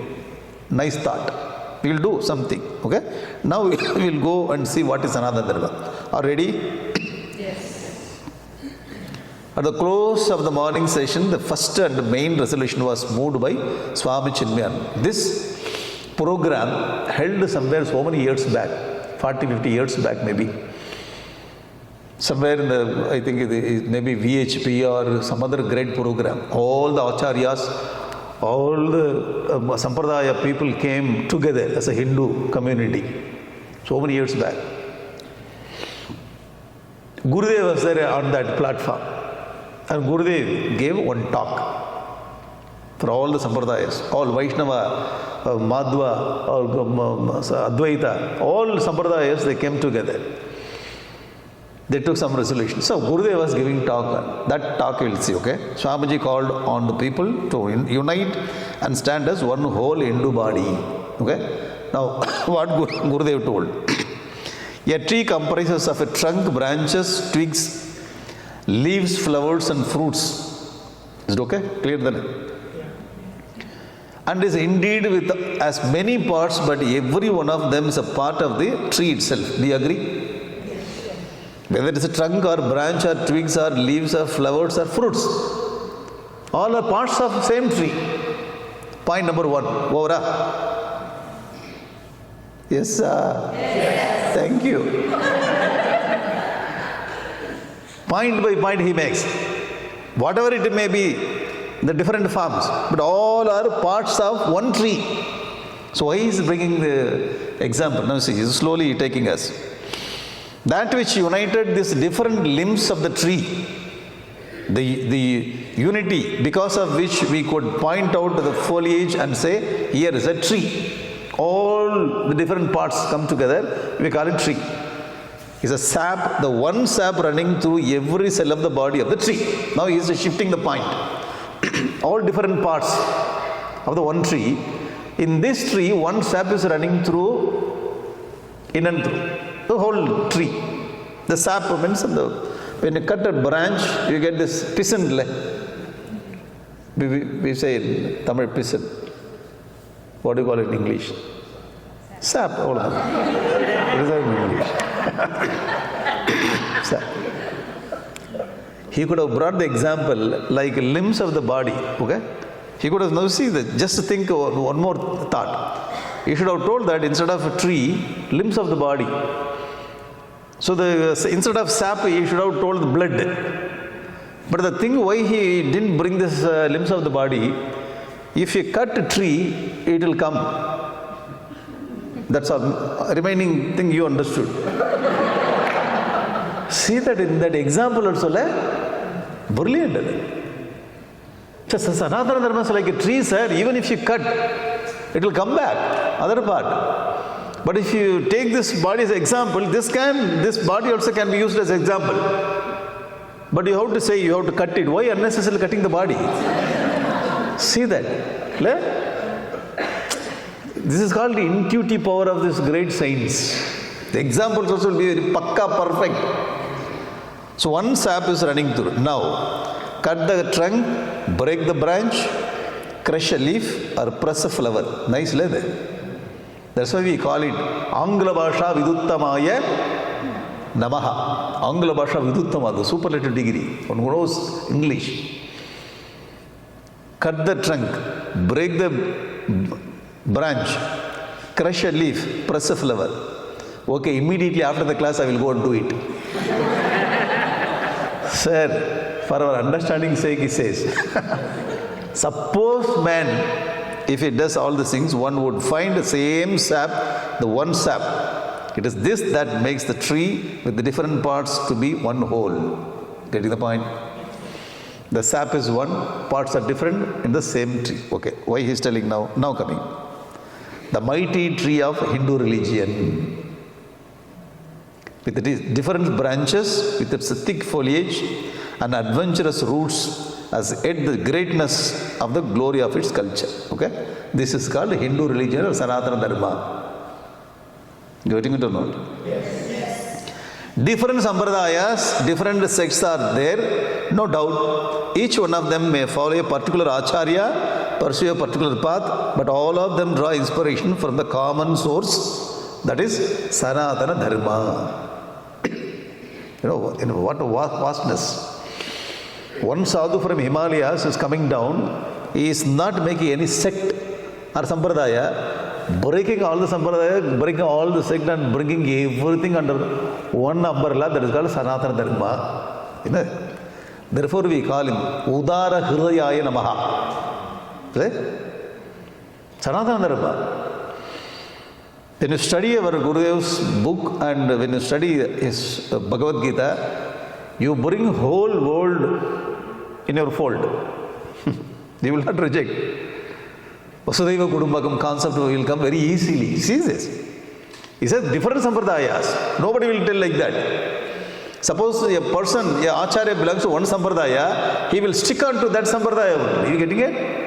nice thought. We will do something. Okay? Now we will go and see what is Sanatana Dharma. Are ready? Yes. At the close of the morning session, the first and main resolution was moved by Swami Chinmayanandaji. This program held somewhere so many years back, 40, 50 years back maybe. Somewhere in the, I think it is maybe VHP or some other great program. All the acharyas, all the Sampradaya people came together as a Hindu community. So many years back. Gurudev was there on that platform. And Gurudev gave one talk for all the Sampradayas, all Vaishnava, Madhva, or Advaita, all Sampradayas, they came together. They took some resolution. So Gurudev was giving talk. That talk you will see, okay? Swamiji called on the people to unite and stand as one whole Hindu body. Okay? Now, what Gurudev told? A tree comprises of a trunk, branches, twigs, leaves, flowers and fruits. Is it okay? Clear then? And is indeed with as many parts, but every one of them is a part of the tree itself. Do you agree? Whether it is a trunk or branch or twigs or leaves or flowers or fruits, all are parts of the same tree. Point number 1. Over. Yes, sir. Yes. Thank you. Point by point he makes. Whatever it may be, the different forms, but all are parts of one tree. So why he is bringing the example? Now see, he is slowly taking us. That which united these different limbs of the tree, the unity because of which we could point out the foliage and say, here is a tree. All the different parts come together, we call it tree. It's a sap, the one sap running through every cell of the body of the tree. Now he is shifting the point. All different parts of the one tree. In this tree, one sap is running through, in and through. The whole tree. The sap means the when you cut a branch, you get this piston. We say in Tamil piston. What do you call it in English? Sap. What is that in English? Sap. He could have brought the example like limbs of the body. Okay? He could have now see that. Just think one more thought. He should have told that instead of a tree, limbs of the body. So instead of sap, he should have told the blood. But the thing why he didn't bring this limbs of the body, if you cut a tree, it will come. That's all. Remaining thing you understood. See that in that example also, brilliant. Just Sanatana Dharma is like a tree, sir. Even if you cut, it will come back. Other part. But if you take this body as example, this body also can be used as example. But you have to say you have to cut it. Why unnecessarily cutting the body? See that? This is called the intuitive power of this great science. The examples also will be very pakka perfect. So one sap is running through. Now, cut the trunk, break the branch, crush a leaf or press a flower. Nice leather. That's why we call it Angla Bhasha Viduttamaya Namaha. Angla Bhasha Viduttama, the superlative degree. One who knows English. Cut the trunk, break the branch, crush a leaf, press a flower. Okay, immediately after the class I will go and do it. Sir, for our understanding sake, he says, suppose man, if he does all these things, one would find the same sap, the one sap. It is this that makes the tree with the different parts to be one whole. Getting the point? The sap is one, parts are different in the same tree. Okay, why he is telling now? Now coming. The mighty tree of Hindu religion. With its different branches, with its thick foliage and adventurous roots, has yet the greatness of the glory of its culture. Okay? This is called Hindu religion or Sanatana Dharma. Getting it or not? Yes. Different sampradayas, different sects are there, no doubt. Each one of them may follow a particular acharya, pursue a particular path, but all of them draw inspiration from the common source, that is Sanatana Dharma. What a vastness. One sadhu from Himalayas is coming down. He is not making any sect or sampradaya, breaking all the sampradaya, breaking all the sect and bringing everything under one umbrella. That is called Sanatana Dharma. Therefore we call him Udara Hridayaya Namaha. Sanatana Dharma. When you study our Gurudev's book and when you study his Bhagavad Gita, you bring whole world in your fold. You will not reject. Vasudhaiva Kudumbakam concept will come very easily. See this? He says different sampradayas. Nobody will tell like that. Suppose a person, a acharya belongs to one sampradaya, he will stick on to that sampradaya. Are you getting it?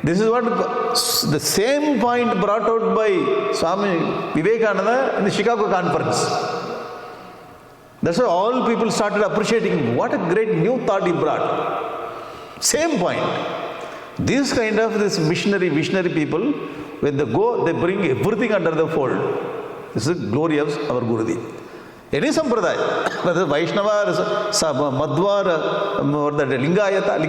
This is what the same point brought out by Swami Vivekananda in the Chicago conference. That's why all people started appreciating what a great new thought he brought. Same point. This kind of visionary people, when they go, they bring everything under the fold. This is the glory of our Gurudev. Any sampradaya, whether Vaishnava, Madhva, or the Lingayata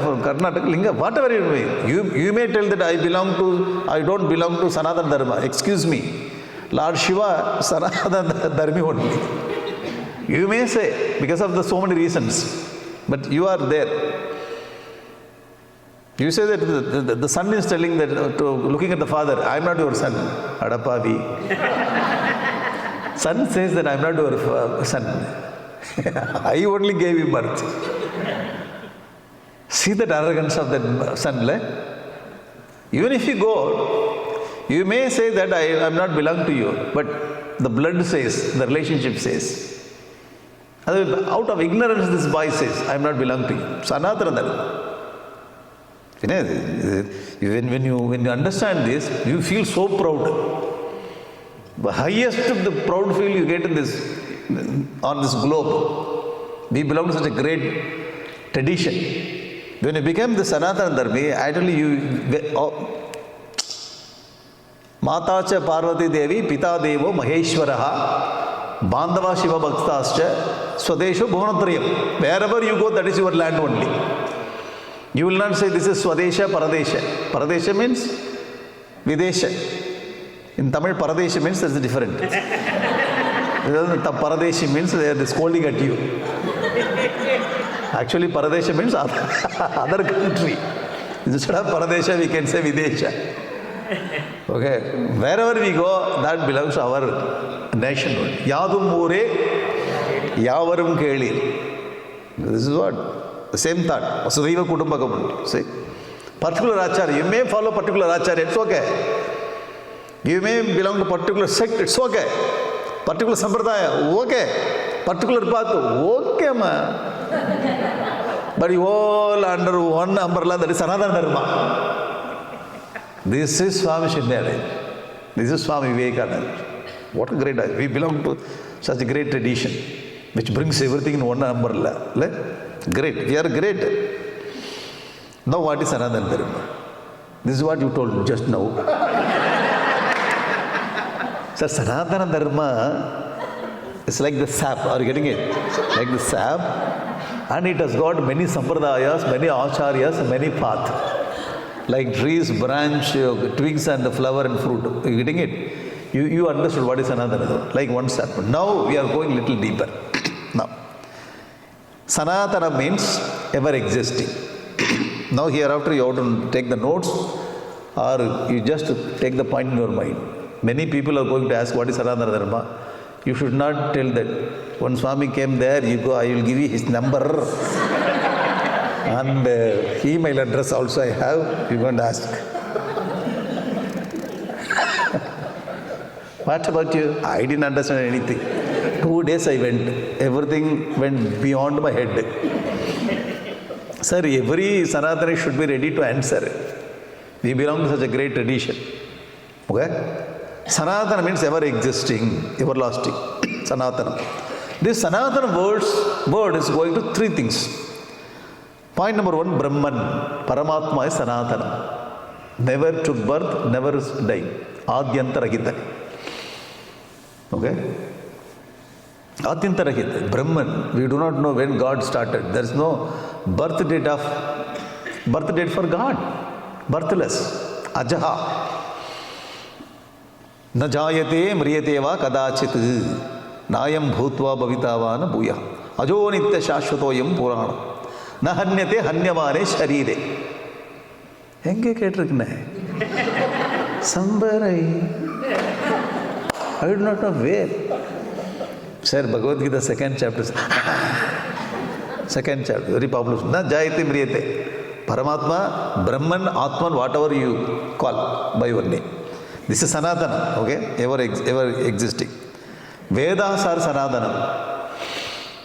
from Karnataka, whatever it may be, you may tell that I don't belong to Sanatana Dharma. Excuse me. Lord Shiva, Sanatana Dharma only. You may say, because of so many reasons, but you are there. You say that the son is telling that, looking at the father, I am not your son. Adapavi. Son says that I am not your son. I only gave him birth. See that arrogance of that son. Even if you go, you may say that I am not belong to you, but the blood says, the relationship says. Out of ignorance, this boy says, I am not belong to you. Sanatana Dharma. When you understand this, you feel so proud. The highest of the proud feel you get on this globe. We belong to such a great tradition. When you become the Sanatana Dharmi, actually Mata cha Parvati Devi, Pita Devo, Maheshwaraha, Bandhava Shiva Bhaktascha, Swadesho Bhuvanathariyam. Wherever you go, that is your land only. You will not say this is Swadesha, Paradesha. Paradesha means Videsha. In Tamil, Paradesha means there is a different. Paradeshi means they are scolding at you. Actually, Paradesha means other country. Instead of Paradesha, we can say Videsha. Okay, wherever we go, that belongs to our nation. Yadum Mure, Yavarum Keli. This is what? The same thought. Vasudhaiva Kutumbakam. See? Particular Acharya. You may follow particular Acharya, it's okay. You may belong to particular sect, it's okay. Particular Sampradaya, okay. Particular path, okay, ma. But you all under one umbrella, that is another dharma. This is Swami Chinmayanandaji. This is Swami Vivekananda. What a great idea. We belong to such a great tradition which brings everything in one umbrella. Great. We are great. Now what is another dharma? This is what you told just now. So Sanatana Dharma is like the sap. Are you getting it? Like the sap. And it has got many sampradayas, many acharyas, many paths. Like trees, branch, twigs and the flower and fruit. Are you getting it? You understood what is Sanatana Dharma. Like one sap. Now we are going a little deeper. Now, Sanatana means ever existing. Now hereafter you have to take the notes or you just take the point in your mind. Many people are going to ask what is Sanatana Dharma. You should not tell that. When Swami came there, you go, I will give you his number. And email address also I have. You're going to ask. What about you? I didn't understand anything. 2 days I went. Everything went beyond my head. Sir, every Sanatana should be ready to answer. We belong to such a great tradition. Okay? Sanatana means ever existing, everlasting. Sanatana. This Sanatana word is going to 3 things. Point number 1, Brahman. Paramatma is Sanatana. Never took birth, never died. Adyantarahita. Okay? Adyantarahita. Brahman. We do not know when God started. There is no birth date for God. Birthless. Ajaha. न जायते म्रियते वा कदाचित् नायं भूत्वा भवितावा न भूयः अजो नित्य शाश्वतोयं पुराण न हन्यते हन्यमाने शरीरे எங்கே கேட்டிருக்கேன் somewhere I do not know where. Sir, Bhagavad Gita second chapter, very popular. Na jayate mriyate. Paramatma, Brahman, Atman, whatever you call by your name. This is Sanatana, okay? Ever existing. Vedas are Sanatana.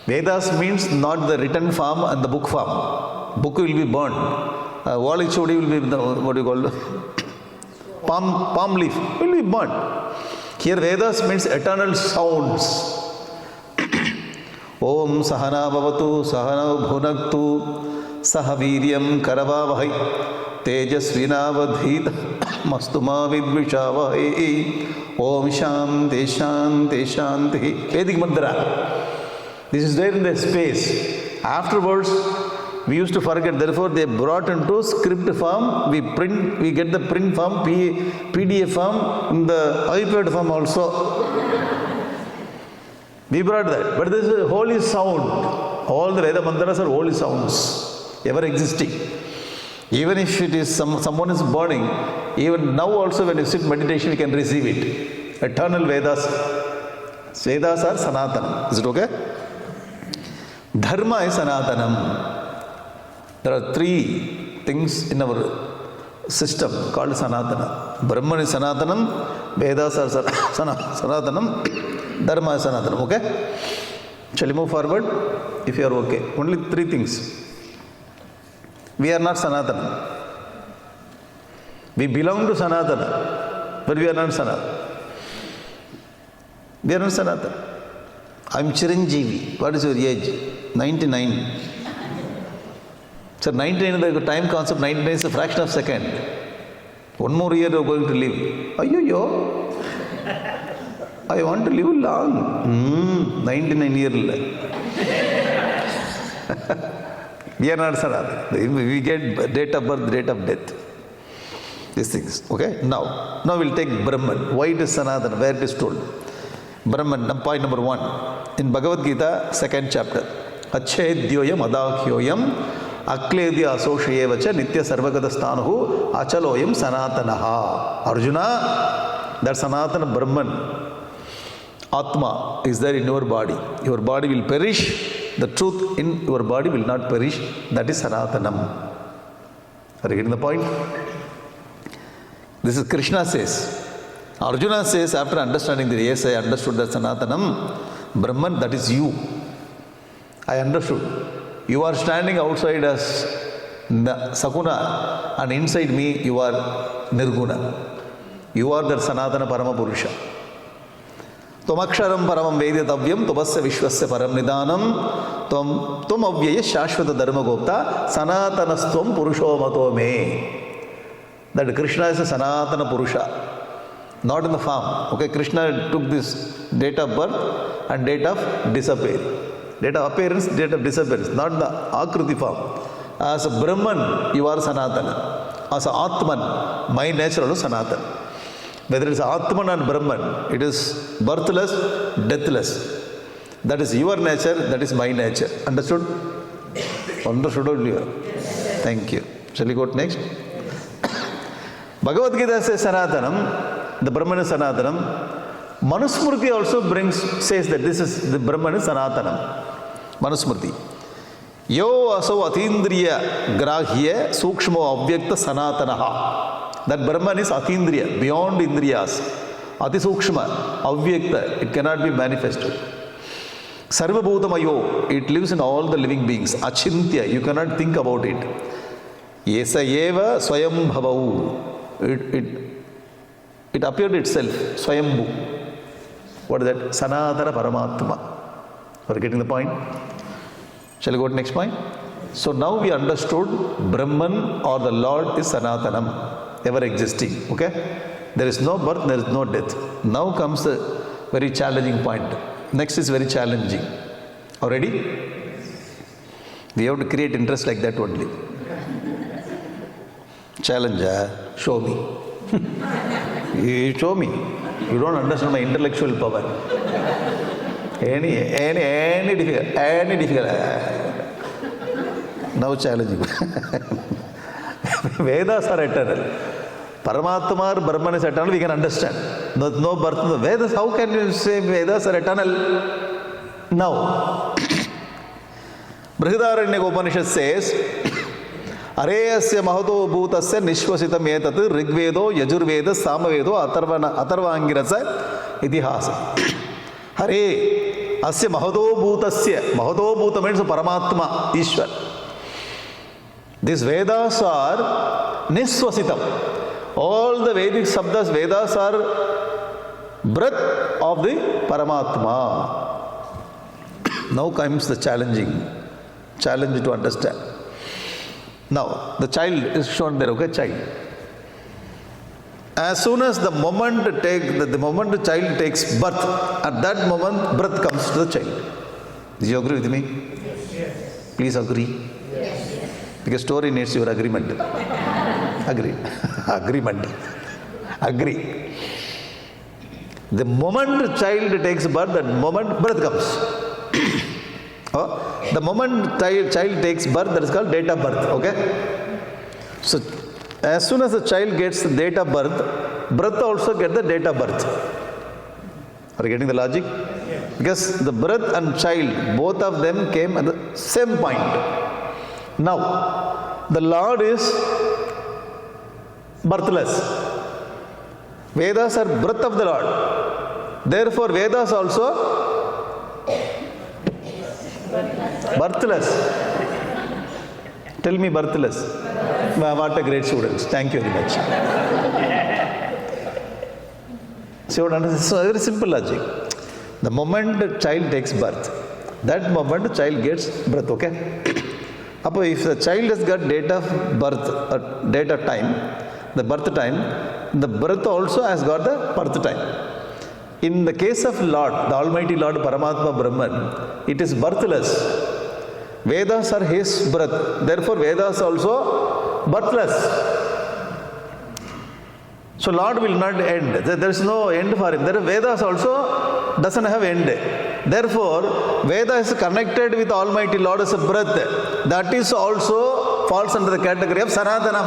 Vedas means not the written form and the book form. Book will be burned. Valichodi will be, what do you call it? Palm leaf will be burned. Here Vedas means eternal sounds. Om Sahana Bhavatu Sahana Bhunaktu Sahaviryam Karavavahai Tejasvinavadhita Mastuma Vidvishavahai Om Shanti Shanti Shanti Vedic mantra. This is there in the space. Afterwards, we used to forget. Therefore, they brought into script form. We get the print form, PDF form, in the iPad form also. We brought that. But this is a holy sound. All the Veda mantras are holy sounds, ever existing. Even if it is someone is burning, even now also when you sit meditation, you can receive it. Eternal Vedas. Vedas are Sanatana. Is it okay? Dharma is Sanatanam. There are 3 things in our system called Sanatana. Brahman is Sanatanam, Vedas are Sanatanam, Dharma is Sanatanam. Okay? Shall we move forward? If you are okay. Only 3 things. We are not Sanatana. We belong to Sanatana, but we are not Sanatana. We are not Sanatana. I am Chiranjeevi. What is your age? 99. So 99 is the time concept, 99 is a fraction of a second. One more year you are going to live. Ayyo, I want to live long. 99 years. We are not Sanatana. We get date of birth, date of death. These things. Okay? Now we'll take Brahman. Why it is Sanatana? Where it is told? Brahman, point number 1. In Bhagavad Gita, 2nd chapter. Achedyoyam adakyoyam akledya asoshayevacha nitya sarvagata sthanuhu achaloyam sanatanaha. Arjuna, that Sanatana Brahman, Atma, is there in your body. Your body will perish. The truth in your body will not perish. That is Sanatanam. Are you getting the point? This is Krishna says. Arjuna says, after understanding that, yes, I understood that Sanatanam, Brahman, that is you. I understood. You are standing outside as Sakuna, and inside me you are Nirguna. You are that Sanatana Parama Purusha. Tomaksharam paramam veditavyam tubasya vishwasya param nidanam tum avyaya shashvata dharma gopta sanatanastvam purusho mato me. That Krishna is a Sanatana Purusha, not in the form. Okay, Krishna took this date of birth and date of disappearance. Date of appearance, date of disappearance, not the Akruti form. As a Brahman, you are Sanatana. As a Atman, my nature is Sanatana. Whether it's Atman or Brahman, it is birthless, deathless. That is your nature, that is my nature. Understood? Understood only? Thank you. Shall we go next? Bhagavad Gita says Sanatanam, the Brahman is Sanatanam. Manusmriti also says that this is the Brahman is Sanatanam. Manusmriti. Yo aso atindriya grahya sukshmo avyakta sanatanaha. That Brahman is atindriya, beyond indriyas. Ati sukshma, avyakta, it cannot be manifested. Sarva bhutamayo, it lives in all the living beings. Achintya, you cannot think about it. Yesa eva swayam bhavau. It appeared itself, swayambhu. What is that? Sanatana Paramatma. Are you getting the point? Shall we go to the next point? So now we understood Brahman or the Lord is Sanatanam, ever existing. Okay? There is no birth, there is no death. Now comes the very challenging point. Next is very challenging. Already? We have to create interest like that only. Challenge, show me. You show me. You don't understand my intellectual power. Any difficult. Now challenging. Vedas are eternal. Paramatma or Brahman is eternal, we can understand. No birth, no Vedas. How can you say Vedas are eternal? Now, Brihadaranyaka Upanishad says, Areyasya mahato bhutasya nishvasitam etat Rigvedo, Yajurveda, Samavedo, Atarvangirasa, Itihasa. Hare, asya mahato bhutasya. Mahato bhuta means Paramatma, Ishwar. These Vedas are Nishvasitam. All the Vedic Sabdas, Vedas are breath of the Paramatma. Now comes the challenge to understand. Now, the child is shown there, okay, child. As soon as the moment the child takes birth, at that moment, breath comes to the child. Do you agree with me? Yes. Please agree. Yes. Because story needs your agreement. Agree. Agreement. Agree. The moment the child takes birth, that moment breath comes. The moment child takes birth, that is called date of birth. Okay? So, as soon as the child gets the date of birth, breath also gets the date of birth. Are you getting the logic? Because the breath and child, both of them came at the same point. Now, the Lord is birthless. Vedas are breath of the Lord. Therefore, Vedas also birthless. Tell me birthless. What a great students. Thank you very much. So, very simple logic. The moment the child takes birth, that moment child gets birth, okay? If the child has got date of birth, date of time, the birth time, the birth also has got the birth time. In the case of Lord, the Almighty Lord Paramatma Brahman, it is birthless. Vedas are his birth. Therefore, Vedas also birthless. So Lord will not end. There is no end for him. Vedas also doesn't have end. Therefore, Veda is connected with Almighty Lord as a breath. That is also falls under the category of Sanatanam.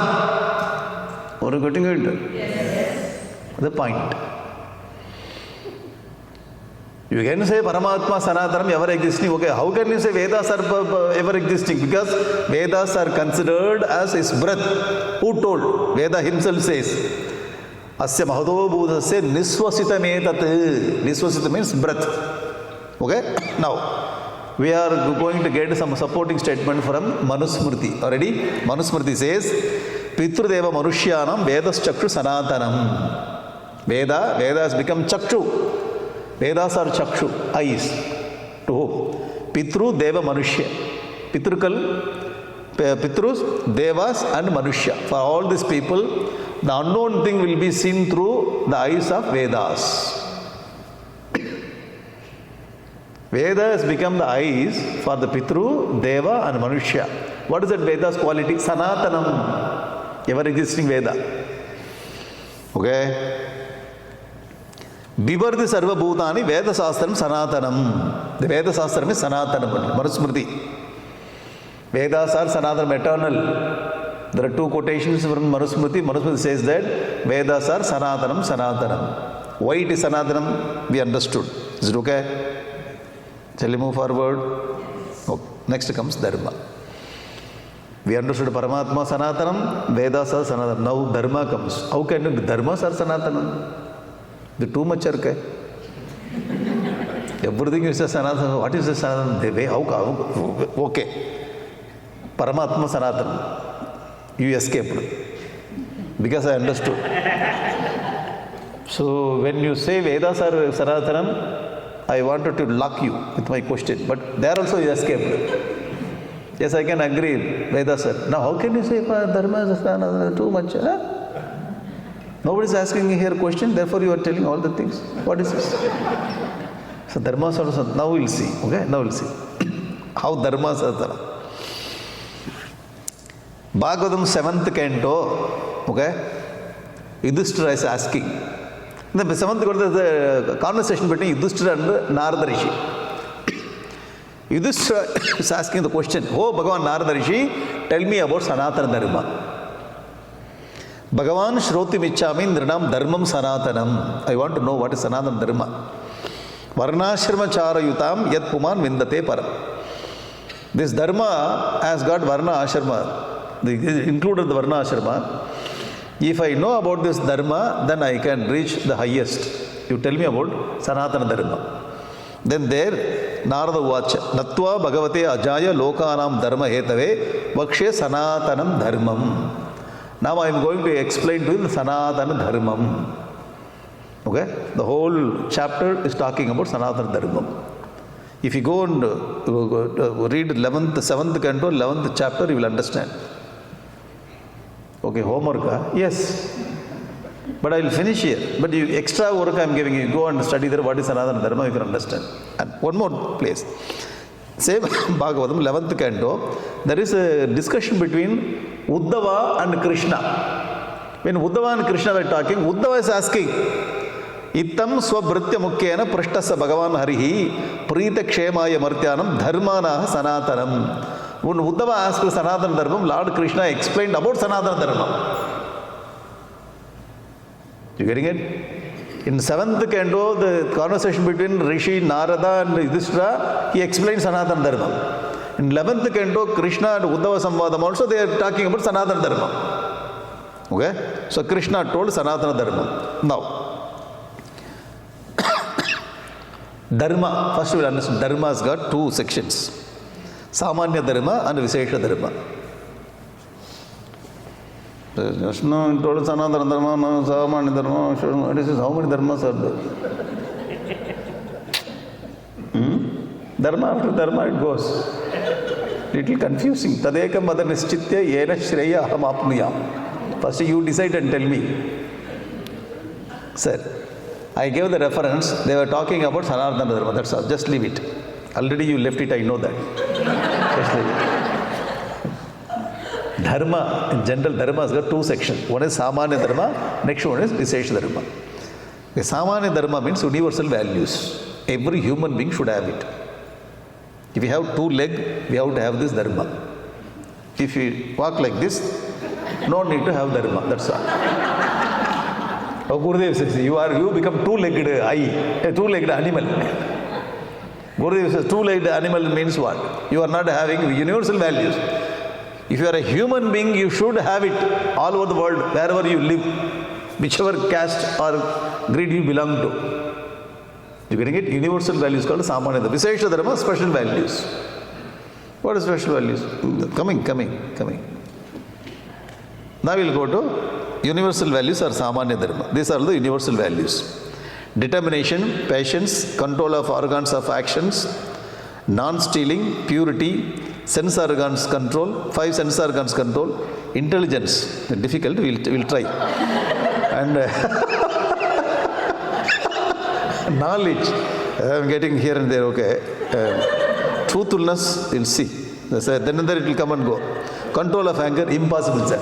Are you getting it? Yes. The point. You can say Paramatma Sanatanam ever existing. Okay, how can you say Vedas are ever existing? Because Vedas are considered as his breath. Who told? Veda himself says, Asya Mahado Budhasya Niswasitametat. Niswasita means breath. Okay? Now, we are going to get some supporting statement from Manusmriti. Already? Manusmriti says, Pitrudeva Manushyanam Vedas Chakshu Sanatanam. Veda has become Chakshu. Vedas are Chakshu, eyes. To who? Pitru, Deva, Manushya. Pitrus, Devas and Manushya. For all these people, the unknown thing will be seen through the eyes of Vedas. Veda has become the eyes for the Pitru, Deva and Manushya. What is that Veda's quality? Sanatanam. Ever existing Veda. Okay? Bivardi Sarva Bhutani Veda Sastram Sanatanam. The Veda Sastram is Sanatanam. Manusmriti. Vedas are Sanatanam, eternal. There are two quotations from Manusmriti. Manusmriti says that Vedas are Sanatanam, Sanatanam. Why it is Sanatanam? We understood. Is it okay? Shall we move forward? Okay. Next comes Dharma. We understood Paramatma Sanatanam, Vedas are Sanatanam. Now Dharma comes. How can you Dharmas are Sanatanam? The too much okay. Everything is a Sanatana. What is a Sanatana? The way how okay. Paramatma Sanatana. You escaped. Because I understood. So when you say Vedas are Sanatanam, I wanted to lock you with my question. But there also you escaped. Yes, I can agree. Vedas are. Now how can you say Dharma is Sanatana? Too much. Huh? Nobody is asking me here a question, therefore you are telling all the things. What is this? So dharmas also, now we will see. Okay, now we will see. How dharmas are there. Bhagavatam 7th canto, okay, Yudhishthira is asking. In the 7th canto, there is a conversation between Yudhishthira and Narada Rishi. Yudhishthira is asking the question, oh Bhagavan Narada Rishi, tell me about Sanatana Dharma. Bhagavan Shroti Michami Nrinam Dharmam Sanatanam. I want to know what is Sanatana Dharma. Varnashrama Chara Yutam Yat Puman Vindate Param. This Dharma has got Varna Ashrama. Included the Varna Ashrama. If I know about this Dharma, then I can reach the highest. You tell me about Sanatana Dharma. Then there, Narada Vacha, Natva Bhagavate Ajaya Lokanam Dharma Hetave Vakshe Sanatanam Dharmam. Now I am going to explain to you the Sanatana Dharmam. Okay? The whole chapter is talking about Sanatana Dharmam. If you go and read 7th canto, 11th chapter, you will understand. Okay, homework? Yes. But I will finish here. But extra work I am giving you. Go and study there what is Sanatana Dharma, you can understand. And one more place. Same Bhagavatam, 11th canto, there is a discussion between Uddhava and Krishna. When Uddhava and Krishna were talking, Uddhava is asking, Ittam swabhritya mukyena prashtasa Bhagavan Harihi Prita Kshemaya Martyanam Dharmana Sanatanam. When Uddhava asked Sanatana Dharmam, Lord Krishna explained about Sanatana Dharmam. You getting it? In 7th canto, the conversation between Rishi, Narada and Yudhishthira, he explained Sanatana Dharmam. In 11th canto, Krishna and Uddhava Samvadam also, they are talking about Sanatana Dharmam. Okay? So Krishna told Sanatana Dharmam. Now, Dharma, first we will understand, Dharma has got two sections. Samanya Dharma and Vishesha Dharma. Krishna told Sanatana Dharma, Samanya Dharma, this is how many Dharmas are there? Dharma after dharma it goes. Little confusing. Tadeka mada nischitya yena shreya aham apnuyam. First you decide and tell me. Sir, I gave the reference. They were talking about Sanatana Dharma. That's all. Just leave it. Already you left it. I know that. Just leave it. Dharma, in general, Dharma has got two sections. One is Samanya Dharma. Next one is Vishesha Dharma. The Samanya Dharma means universal values. Every human being should have it. If you have two legs, we have to have this Dharma. If you walk like this, no need to have Dharma. That's all. Oh, Gurudev says, you become two-legged a two-legged animal. Gurudev says, two-legged animal means what? You are not having universal values. If you are a human being, you should have it all over the world, wherever you live, whichever caste or creed you belong to. You getting it? Universal values called Samanya Dharma. Vishesha Dharma, special values. What is special values? Coming. Now we will go to universal values or Samanya Dharma. These are the universal values. Determination, patience, control of organs of actions, non-stealing, purity, sense organs control, 5 sense organs control, intelligence, difficult, we'll try. And knowledge, I'm getting here and there, okay. Truthfulness, we'll see. Then and there it will come and go. Control of anger, impossible, sir.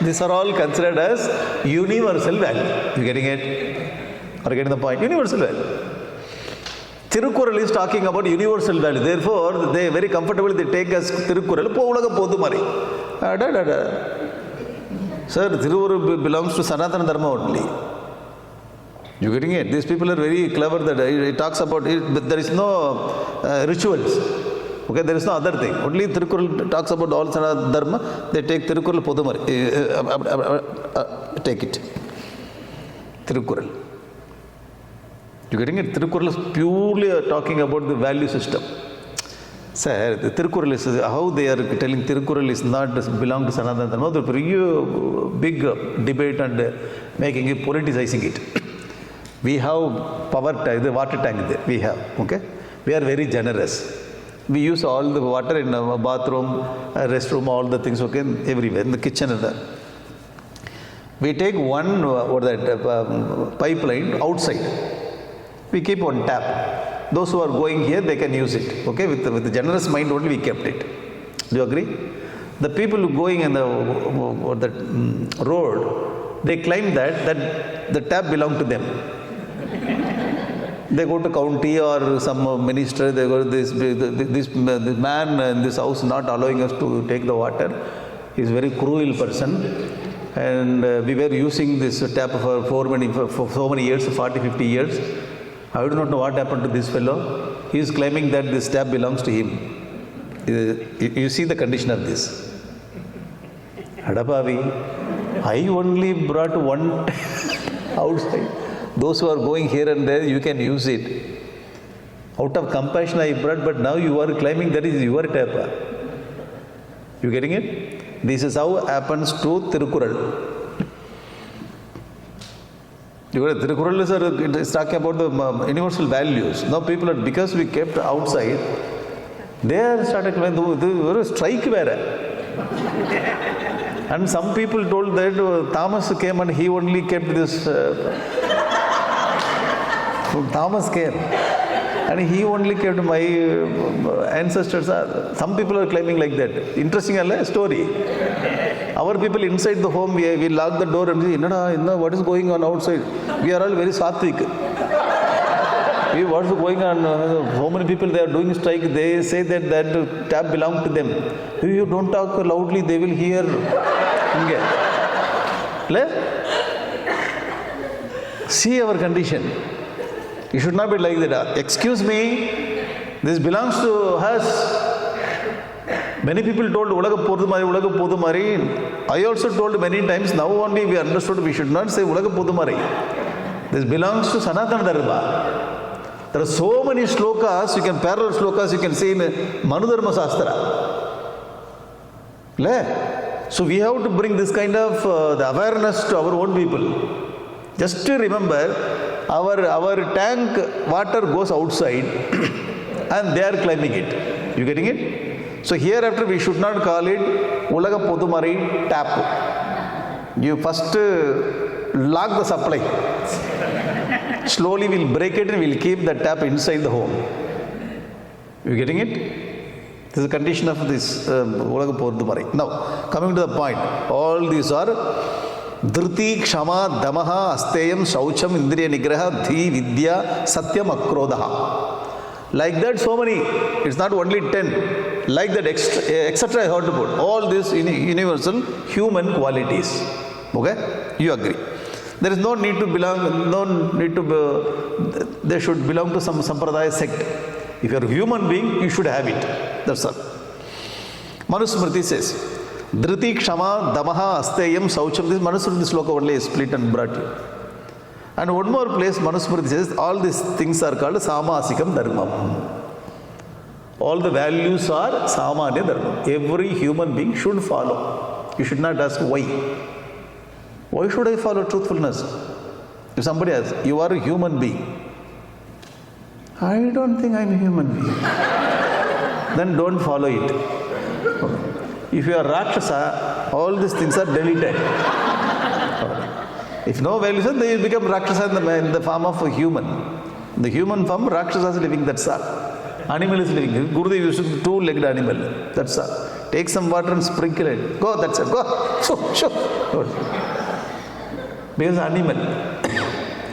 These are all considered as universal value. You getting it? Are you getting the point? Universal value. Tirukural is talking about universal value. Therefore, they very comfortably they take as Tirukural. Sir, Tirukural belongs to Sanatana Dharma only. You getting it? These people are very clever that it talks about it, but there is no rituals. Okay, there is no other thing. Only Tirukural talks about all Sanatana Dharma. They take Tirukural Podumari. Take it. Tirukural. You getting it? Tirukural is purely talking about the value system. Sir, the Tirukural is how they are telling Tirukural is not belong to Sanatana Dharma. They're very big debate and making it, politicizing it. We have power tank, the water tank there. We have, okay? We are very generous. We use all the water in our bathroom, restroom, all the things, okay, everywhere, in the kitchen and that. We take one pipeline outside. We keep one tap. Those who are going here, they can use it. Okay, with the generous mind only we kept it. Do you agree? The people who going in the road, they claim that the tap belonged to them. They go to county or some minister, they go to this man in this house not allowing us to take the water. He is a very cruel person. And we were using this tap for so many years, 40, 50 years. I do not know what happened to this fellow. He is claiming that this tap belongs to him. You see the condition of this. Hadapavi, I only brought one outside. Those who are going here and there, you can use it. Out of compassion I brought, but now you are claiming that is your tap. You getting it? This is how happens to Tirukural. Tirukural is talking about the universal values. Now people are, because we kept outside, they are started claiming, there was a strike there. And some people told that Thomas came and he only kept this. Thomas came and he only kept my ancestors. Some people are claiming like that. Interesting story. Our people inside the home, we lock the door and say, what is going on outside? We are all very sattvic. What is going on? So many people, they are doing strike. They say that tap belongs to them. If you don't talk loudly, they will hear. See our condition. You should not be like that. Excuse me, this belongs to us. Many people told Ulaga Podumari. I also told many times, now only we understood we should not say Ulaga Podumari. This belongs to Sanatana Dharma. There are so many shlokas, you can parallel shlokas, you can see in Manudharma Shastra. So we have to bring this kind of the awareness to our own people. Just to remember, our tank water goes outside and they are climbing it. You getting it? So hereafter we should not call it Ulaga Podumari tap. You first lock the supply. Slowly we'll break it and we'll keep the tap inside the home. You getting it? This is a condition of this Ulaga Podumari. Now, coming to the point, all these are Dhriti, Kshama, Damaha, Asteyam, Shaucham, Indriya Nigraha, Dhi, Vidya, Satyam, Akrodha. Like that, so many. It's not only 10. Like that, etc. I have to put. All these universal human qualities. Okay? You agree. There is no need to belong, they should belong to some Sampradaya sect. If you are a human being, you should have it. That's all. Manusmriti says, Dhriti, Kshama, Damaha, Asteyam, Saucham. This Manusmriti sloka only is split and brought you. And one more place, Manusmriti says, all these things are called Samasikam Dharmam. All the values are Samanya Dharmam. Every human being should follow. You should not ask why. Why should I follow truthfulness? If somebody asks, you are a human being. I don't think I'm a human being. Then don't follow it. If you are Rakshasa, all these things are deleted. If no values, then you become Rakshasa in the form of a human. In the human form, Rakshasa is living, that's all. Animal is living. Gurudev used a two-legged animal, that's all. Take some water and sprinkle it. Go, that's it, go. Sure. Because animal.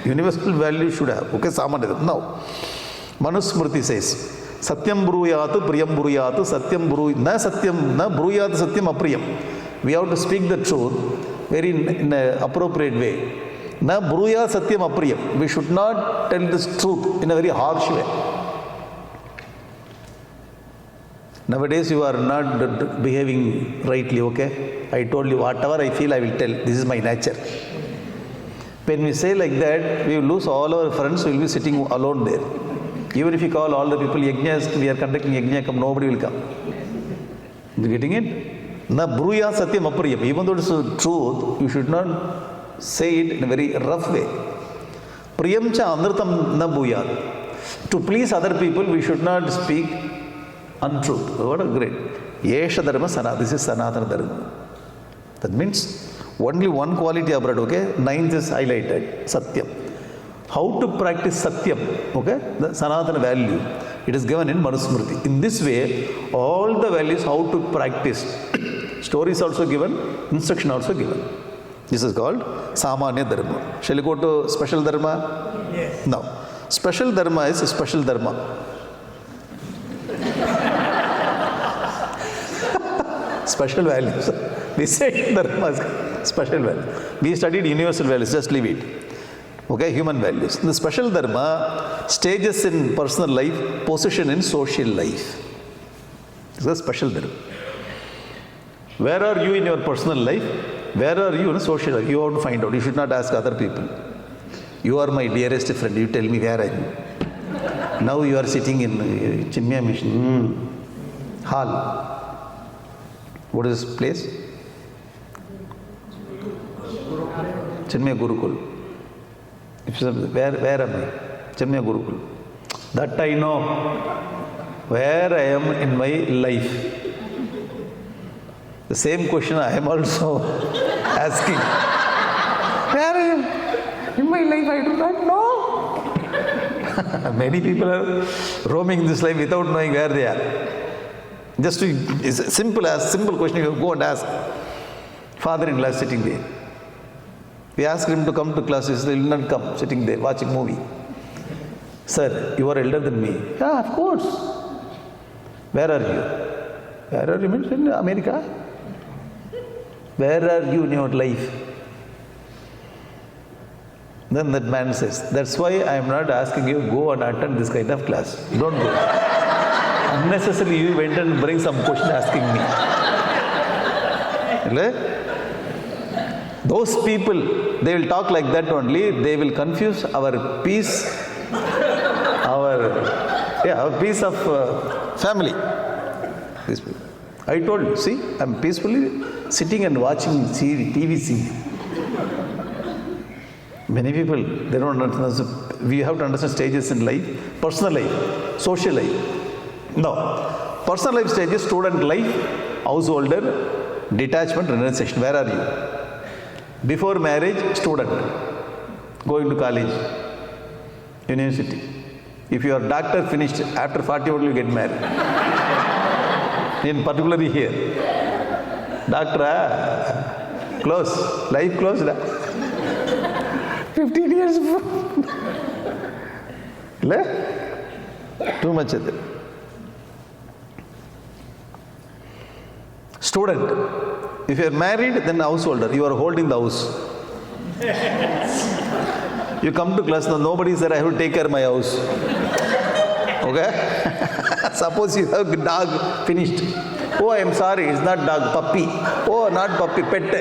Universal value should have. Okay, Samadhi. Now, Manusmriti says, Satyam Bruyatu, Priyam Bruyatu, Satyam Bruyatu, na Satyam, na Bruyatu, Satyam Apriyam. We have to speak the truth very in an appropriate way. Na Bruya Satyam Apriyam. We should not tell this truth in a very harsh way. Nowadays you are not behaving rightly, okay? I told you whatever I feel I will tell. This is my nature. When we say like that, we will lose all our friends, we will be sitting alone there. Even if you call all the people, yajnas, we are conducting yajna, come, nobody will come. You getting it? Na bruya satyam apriyam. Even though it is truth, you should not say it in a very rough way. Priyam cha andratam na bhuyat. To please other people, we should not speak untruth. What a great. Yesha dharma sana. This is sanatana dharma. That means only one quality I brought, okay? 9th is highlighted, Satyam. How to practice Satyam, okay? The Sanatana value. It is given in Manusmriti. In this way, all the values how to practice. Story is also given, instruction also given. This is called Samanya Dharma. Shall we go to special Dharma? Yes. Now, special Dharma is special Dharma. Special values. We say Dharma is special value. We studied universal values, just leave it. Okay, human values. The special Dharma, stages in personal life, position in social life. This is a special Dharma. Where are you in your personal life? Where are you in social life? You have to find out. You should not ask other people. You are my dearest friend. You tell me where I am. Now you are sitting in Chinmaya Mission Hall. What is this place? Chinmaya Gurukul. Where am I? Chinmaya Gurukul. That I know. Where I am in my life. The same question I am also asking. Where I am in my life, I do not know. Many people are roaming this life without knowing where they are. Just to, it's a simple question, you go and ask. Father-in-law sitting there. We ask him to come to classes, he will not come, sitting there, watching movie. Sir, you are elder than me. Yeah, of course. Where are you? Where are you? Means in America. Where are you in your life? Then that man says, that's why I am not asking you, go and attend this kind of class. Don't go. Unnecessarily you went and bring some question asking me. Really? Those people, they will talk like that only. They will confuse our peace, our peace of family. These people. I told you, see, I am peacefully sitting and watching TV series. Many people, they don't understand we have to understand stages in life. Personal life, social life. Now, personal life stage is student life, householder, detachment, renunciation. Where are you? Before marriage, student. Going to college, university. If you are doctor, finished. After 40 only you get married. In particularly here. Doctor, close. Life closed. 15 years. Too much. Student. If you are married, then householder. You are holding the house. You come to class, now nobody is there, I have to take care of my house. Okay? Suppose you have a dog, finished. Oh, I am sorry, it's not dog, puppy. Oh, not puppy, pet.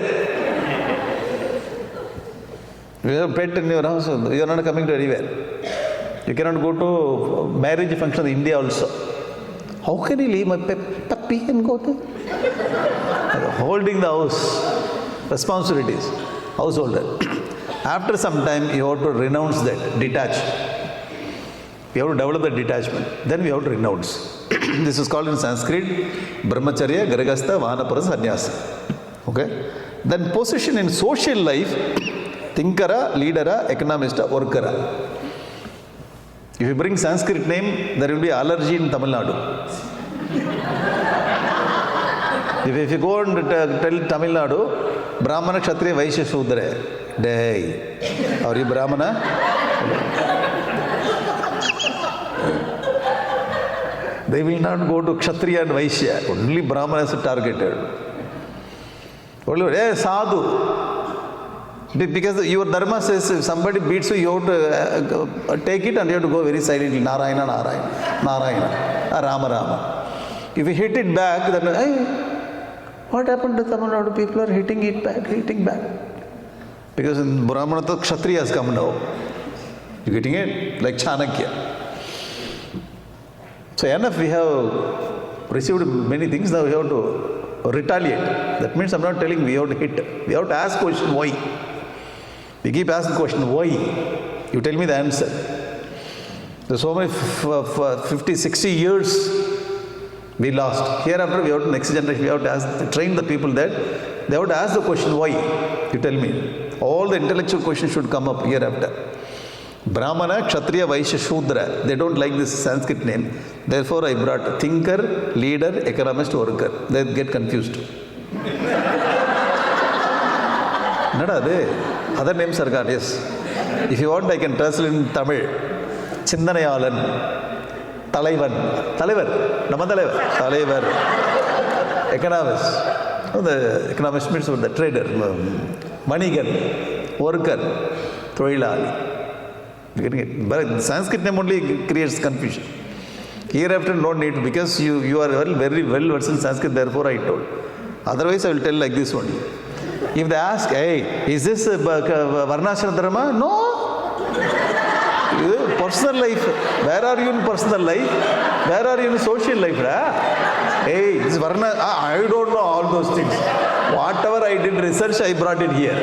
You have a pet in your house, you are not coming to anywhere. You cannot go to marriage function in India also. How can you leave my puppy and go to? Holding the house, responsibilities, householder. After some time, you have to renounce that, detach. We have to develop the detachment. Then we have to renounce. This is called in Sanskrit, Brahmacharya, Garagastha, Vanapara, Sannyasa. Okay? Then position in social life, thinkera, leadera, economista, workera. If you bring Sanskrit name, there will be allergy in Tamil Nadu. If you go and tell Tamil Nadu, Brahmana, Kshatriya, Vaishya, Shudra, day. Are you Brahmana? They will not go to Kshatriya and Vaishya. Only Brahmanas are targeted. Only, hey, sadhu. Because your dharma says if somebody beats you, you have to take it and you have to go very silently. Narayana, Narayana, Narayana, Rama, Rama. If you hit it back, then, hey, what happened to Tamil Nadu? People are hitting it back, hitting back. Because in Brahmana, the Kshatriya has come now. You getting it? Like Chanakya. So enough, we have received many things, now we have to retaliate. That means I'm not telling we have to hit. We have to ask question why. We keep asking question why. You tell me the answer. There's so many 50, 60 years we lost. Hereafter we have to next generation, we have to ask, train the people that they have to ask the question why. You tell me. All the intellectual questions should come up hereafter. Brahmana, Kshatriya, Vaishya, Shudra. They don't like this Sanskrit name. Therefore I brought thinker, leader, economist, worker. They get confused. Nada, other names are gone, yes. If you want, I can translate in Tamil. Chinmayanandaji, Talaivar, Nama Talaivar, economist. The economist means the trader, Manigan, worker, Thoilali. Getting it? But Sanskrit name only creates confusion. Hereafter, no need, because you are very well versed in Sanskrit, therefore I told. Otherwise, I will tell like this only. If they ask, hey, is this Varnashram Dharma? No. Personal life. Where are you in personal life? Where are you in social life? Hey, this Varna, I don't know all those things. Whatever I did research, I brought it here.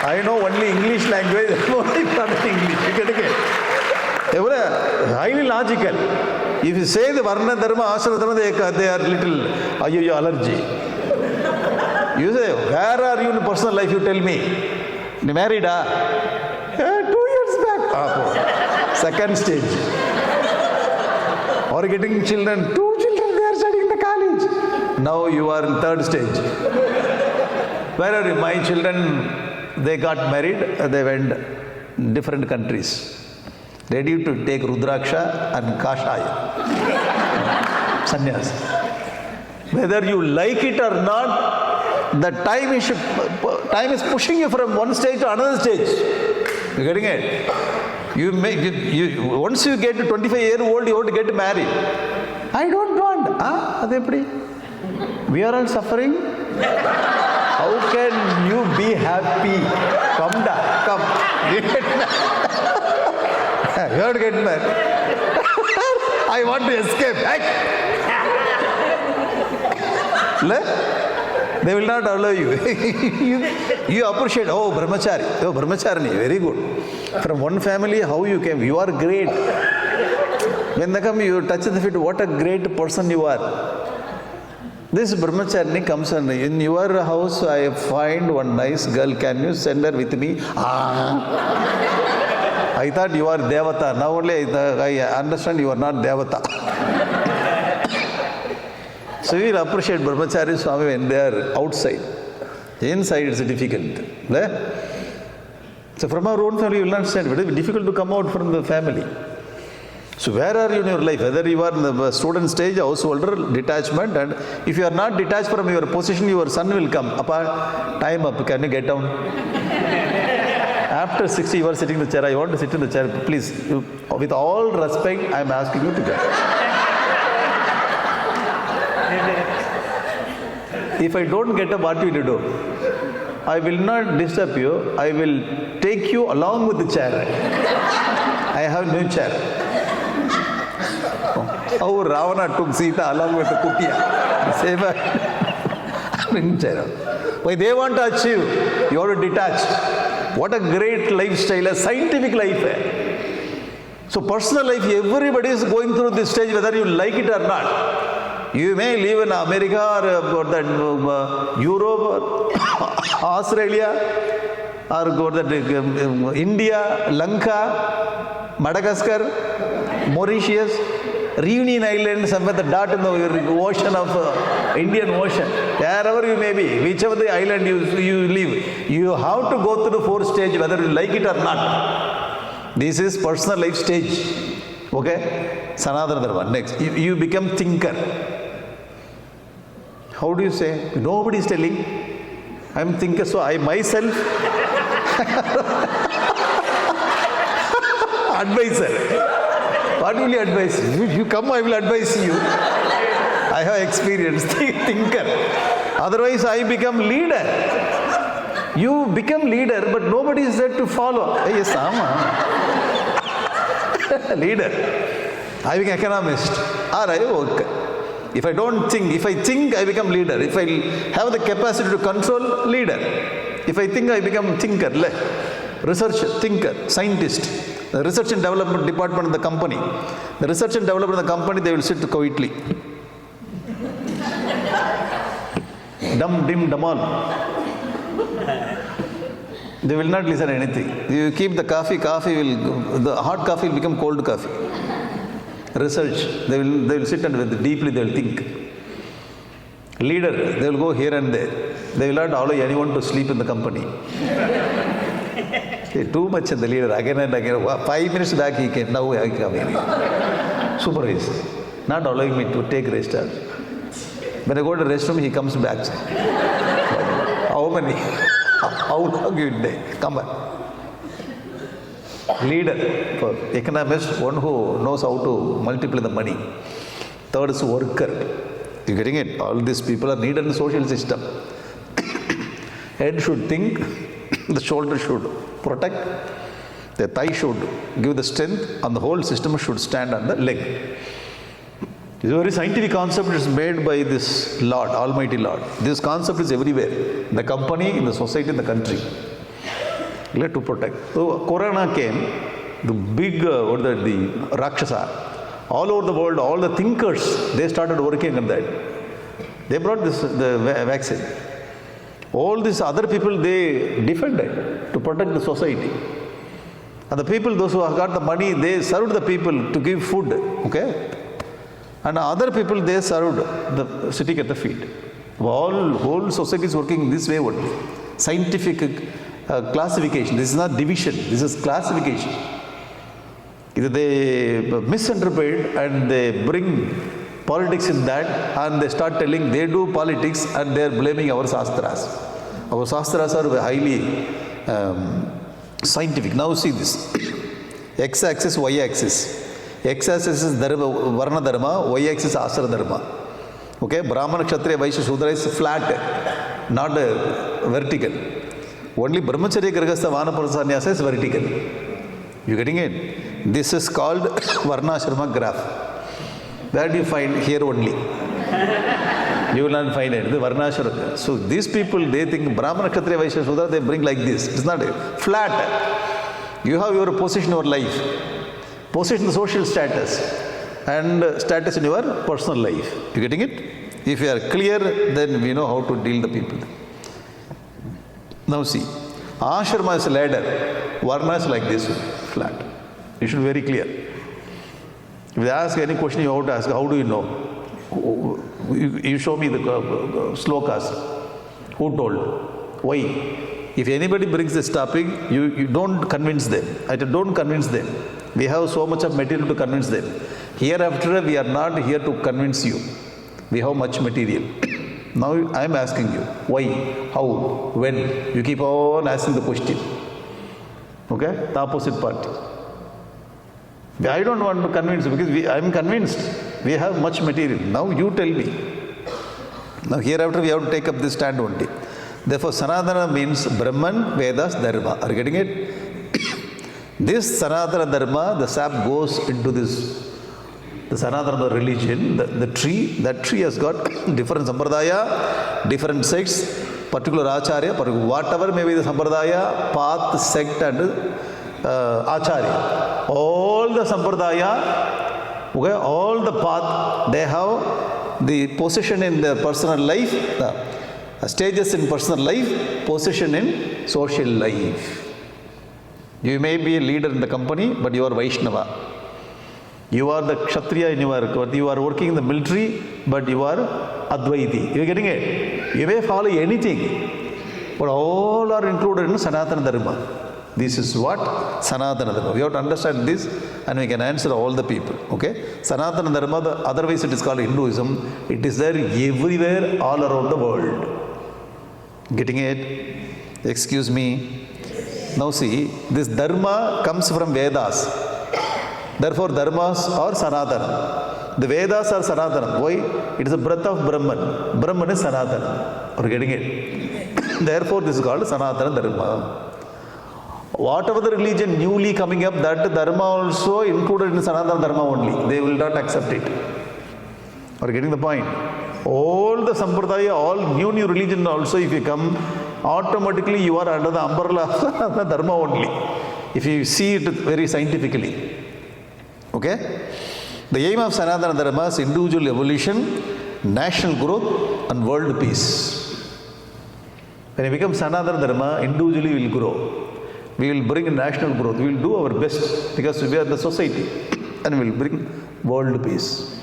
I know only English language, only brought it English. You get it? Highly logical. If you say the Varna Dharma, Ashrama Dharma, they are little allergy. You say, where are you in personal life? You tell me. You married? 2 years back. Second stage. Or getting children. 2 children, they are studying in the college. Now you are in third stage. Where are you? My children, they got married. They went different countries. Ready to take Rudraksha and Kashaya. Sannyas. Whether you like it or not, the time is pushing you from one stage to another stage. You getting it? Once you get to 25-year-old, you have to get married. I don't want. We are all suffering. How can you be happy? Come down, come. You have to get married. I want to escape. They will not allow you. You appreciate, oh, brahmachari, oh, brahmacharini, very good. From one family, how you came, you are great. When they come, you touch the feet, what a great person you are. This brahmacharini comes and in your house, I find one nice girl, can you send her with me? I thought you are Devata. Now only I understand you are not Devata. So we will appreciate brahmachari Swami when they are outside. Inside it's difficult. So from our own family, you will not stand. It is difficult to come out from the family. So where are you in your life? Whether you are in the student stage, householder, detachment, and if you are not detached from your position, your son will come. Appa, time up, can you get down? After 60, you are sitting in the chair. I want to sit in the chair. Please, with all respect, I am asking you to get. If I don't get up, what will you do? I will not disturb you. I will take you along with the chair. I have no chair. How Ravana took Sita along with the Kutiya. Same chair. Why they want to achieve? You are detached. What a great lifestyle, a scientific life. So personal life, everybody is going through this stage, whether you like it or not. You may live in America or Europe, Australia, or go to India, Lanka, Madagascar, Mauritius, Reunion Island, somewhere the dot in the ocean of Indian Ocean. Wherever you may be, whichever the island you live, you have to go through the fourth stage, whether you like it or not. This is personal life stage. Okay? Sanatana Dharma. Next, you become thinker. How do you say? Nobody is telling. I am thinker, so I myself advisor. What will you advise? You come, I will advise you. I have experience, thinker. Otherwise, I become leader. You become leader, but nobody is there to follow. Hey, leader. I become economist. Or I work. If I don't think, if I think, I become leader. If I have the capacity to control, leader. If I think, I become thinker, researcher, thinker, scientist. The research and development department of the company. The research and development of the company, they will sit quietly. Dum, dim, damal. They will not listen to anything. You keep the coffee the hot coffee will become cold coffee. Research, they will sit and deeply they will think. Leader, they will go here and there. They will not allow anyone to sleep in the company. Too much in the leader, again and again. 5 minutes back he came, now I come here. Supervise. Not allowing me to take rest. When I go to the restroom, he comes back. How many? How long you take? Come on. Leader, for economist, one who knows how to multiply the money. Third is worker. You getting it? All these people are needed in the social system. Head should think, the shoulder should protect, the thigh should give the strength, and the whole system should stand on the leg. This is a very scientific concept. It is made by this Lord, Almighty Lord. This concept is everywhere. In the company, in the society, in the country. Let to protect. So Corona came, the big, the Rakshasa, all over the world, all the thinkers, they started working on that. They brought the vaccine. All these other people, they defended to protect the society. And the people, those who have got the money, they served the people to give food. Okay? And other people, they served the sitting at the feet. Whole society is working this way only. Scientific classification. This is not division. This is classification. Either they misinterpret and they bring politics in that, and they start telling they do politics and they are blaming our shastras. Our shastras are highly scientific. Now see this. X-axis, Y-axis. X-axis is Varna Dharma, Y-axis is Asra Dharma. Okay, Brahmana, Kshatriya, Vaishya, Shudra is flat, not vertical. Only Brahmacharya, Grihastha, Vanaprastha, Sannyasa is vertical. You getting it? This is called Varna Ashrama graph. Where do you find? Here only. You will not find it. The Varnashram. So these people, they think Brahmana, Kshatriya, Vaishya, Shudra, they bring like this. It's not flat. You have your position in your life, position in social status, and status in your personal life. You getting it? If you are clear, then we know how to deal the people. Now see, ashrama is a ladder, varna is like this, flat. You should be very clear. If they ask any question, you have to ask, how do you know? You show me the slokas. Who told? Why? If anybody brings this topic, you don't convince them. I said, don't convince them. We have so much of material to convince them. Hereafter, we are not here to convince you. We have much material. Now I am asking you, why, how, when? You keep on asking the question. Okay? The opposite party. I don't want to convince you because I am convinced. We have much material. Now you tell me. Now hereafter we have to take up this stand only. Therefore Sanatana means Brahman, Vedas, Dharma. Are you getting it? This Sanatana Dharma, the sap goes into this. The Sanatana religion, the tree, that tree has got different sampradaya, different sects, particular acharya, whatever may be the sampradaya, path, sect and acharya. All the sampradaya, okay, all the path, they have the position in their personal life, stages in personal life, position in social life. You may be a leader in the company, but you are Vaishnava. You are the Kshatriya in your, you are working in the military, but you are Advaiti. You are getting it? You may follow anything, but all are included in Sanatana Dharma. This is what Sanatana Dharma. We have to understand this and we can answer all the people. Okay? Sanatana Dharma, otherwise it is called Hinduism. It is there everywhere, all around the world. Getting it? Excuse me. Now see, this Dharma comes from Vedas. Therefore, Dharmas are Sanatana. The Vedas are Sanatana. Why? It is a breath of Brahman. Brahman is Sanatana. Are you getting it? Therefore, this is called Sanatana Dharma. Whatever the religion newly coming up, that Dharma also included in Sanatana Dharma only. They will not accept it. Are you getting the point? All the Sampradaya, all new religion also, if you come, automatically you are under the umbrella of the Dharma only. If you see it very scientifically. Okay? The aim of Sanatana Dharma is individual evolution, national growth and world peace. When you become Sanatana Dharma, individually we will grow. We will bring national growth. We will do our best because we are the society and we will bring world peace.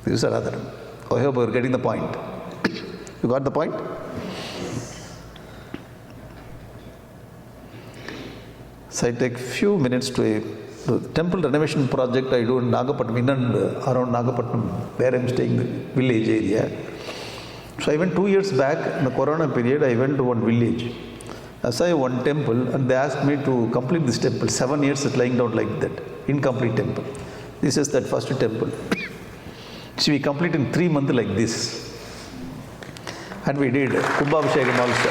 This is Sanatana Dharma. I hope you are getting the point. You got the point? So I take few minutes to the temple renovation project I do in Nagapattinam, in and around Nagapattinam, where I am staying, the village area. So I went 2 years back, in the Corona period, I went to one village. I saw one temple and they asked me to complete this temple. 7 years it's lying down like that, incomplete temple. This is that first temple. So we completed in 3 months like this. And we did Kumbhabhishekam also.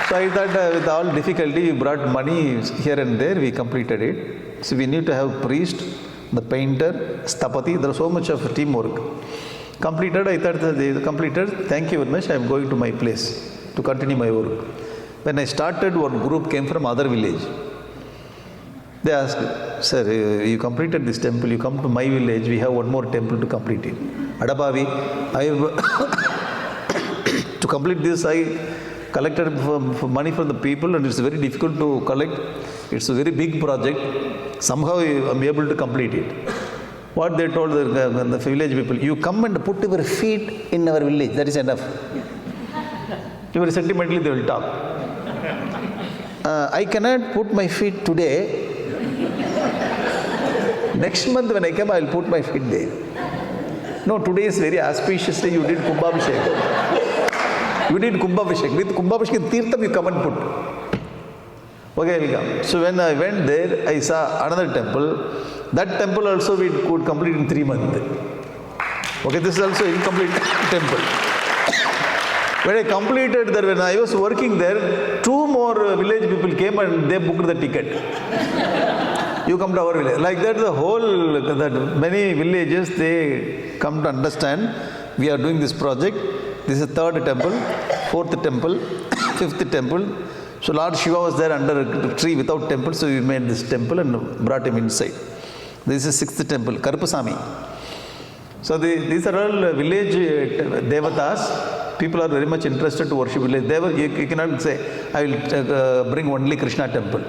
So I thought with all difficulty, we brought money here and there, we completed it. So we need to have priest, the painter, Stapati, there was so much of teamwork. Completed, I thought they completed, thank you very much, I am going to my place to continue my work. When I started, one group came from other village. They asked, sir, you completed this temple, you come to my village, we have one more temple to complete it. Adabavi, to complete this, I collected money from the people and it's very difficult to collect. It's a very big project. Somehow I am able to complete it. What they told the village people, you come and put your feet in our village, that is enough. Very sentimentally they will talk. I cannot put my feet today. Next month when I come, I will put my feet there. No, today is very auspicious day, you did Kumbhabhishekam. You did Kumbhabhishekam. With Kumbhabhishekam Tirtham you come and put. Okay, I will come. So when I went there, I saw another temple. That temple also we could complete in 3 months. Okay, this is also incomplete temple. When I completed there, when I was working there, 2 more village people came and they booked the ticket. You come to our village. Like that, the whole, that many villages, they come to understand we are doing this project. This is third temple, fourth temple, fifth temple. So Lord Shiva was there under a tree without temple, so we made this temple and brought him inside. This is sixth temple, Karupasami. So these are all village devatas. People are very much interested to worship village. You cannot say, I will bring only Krishna temple.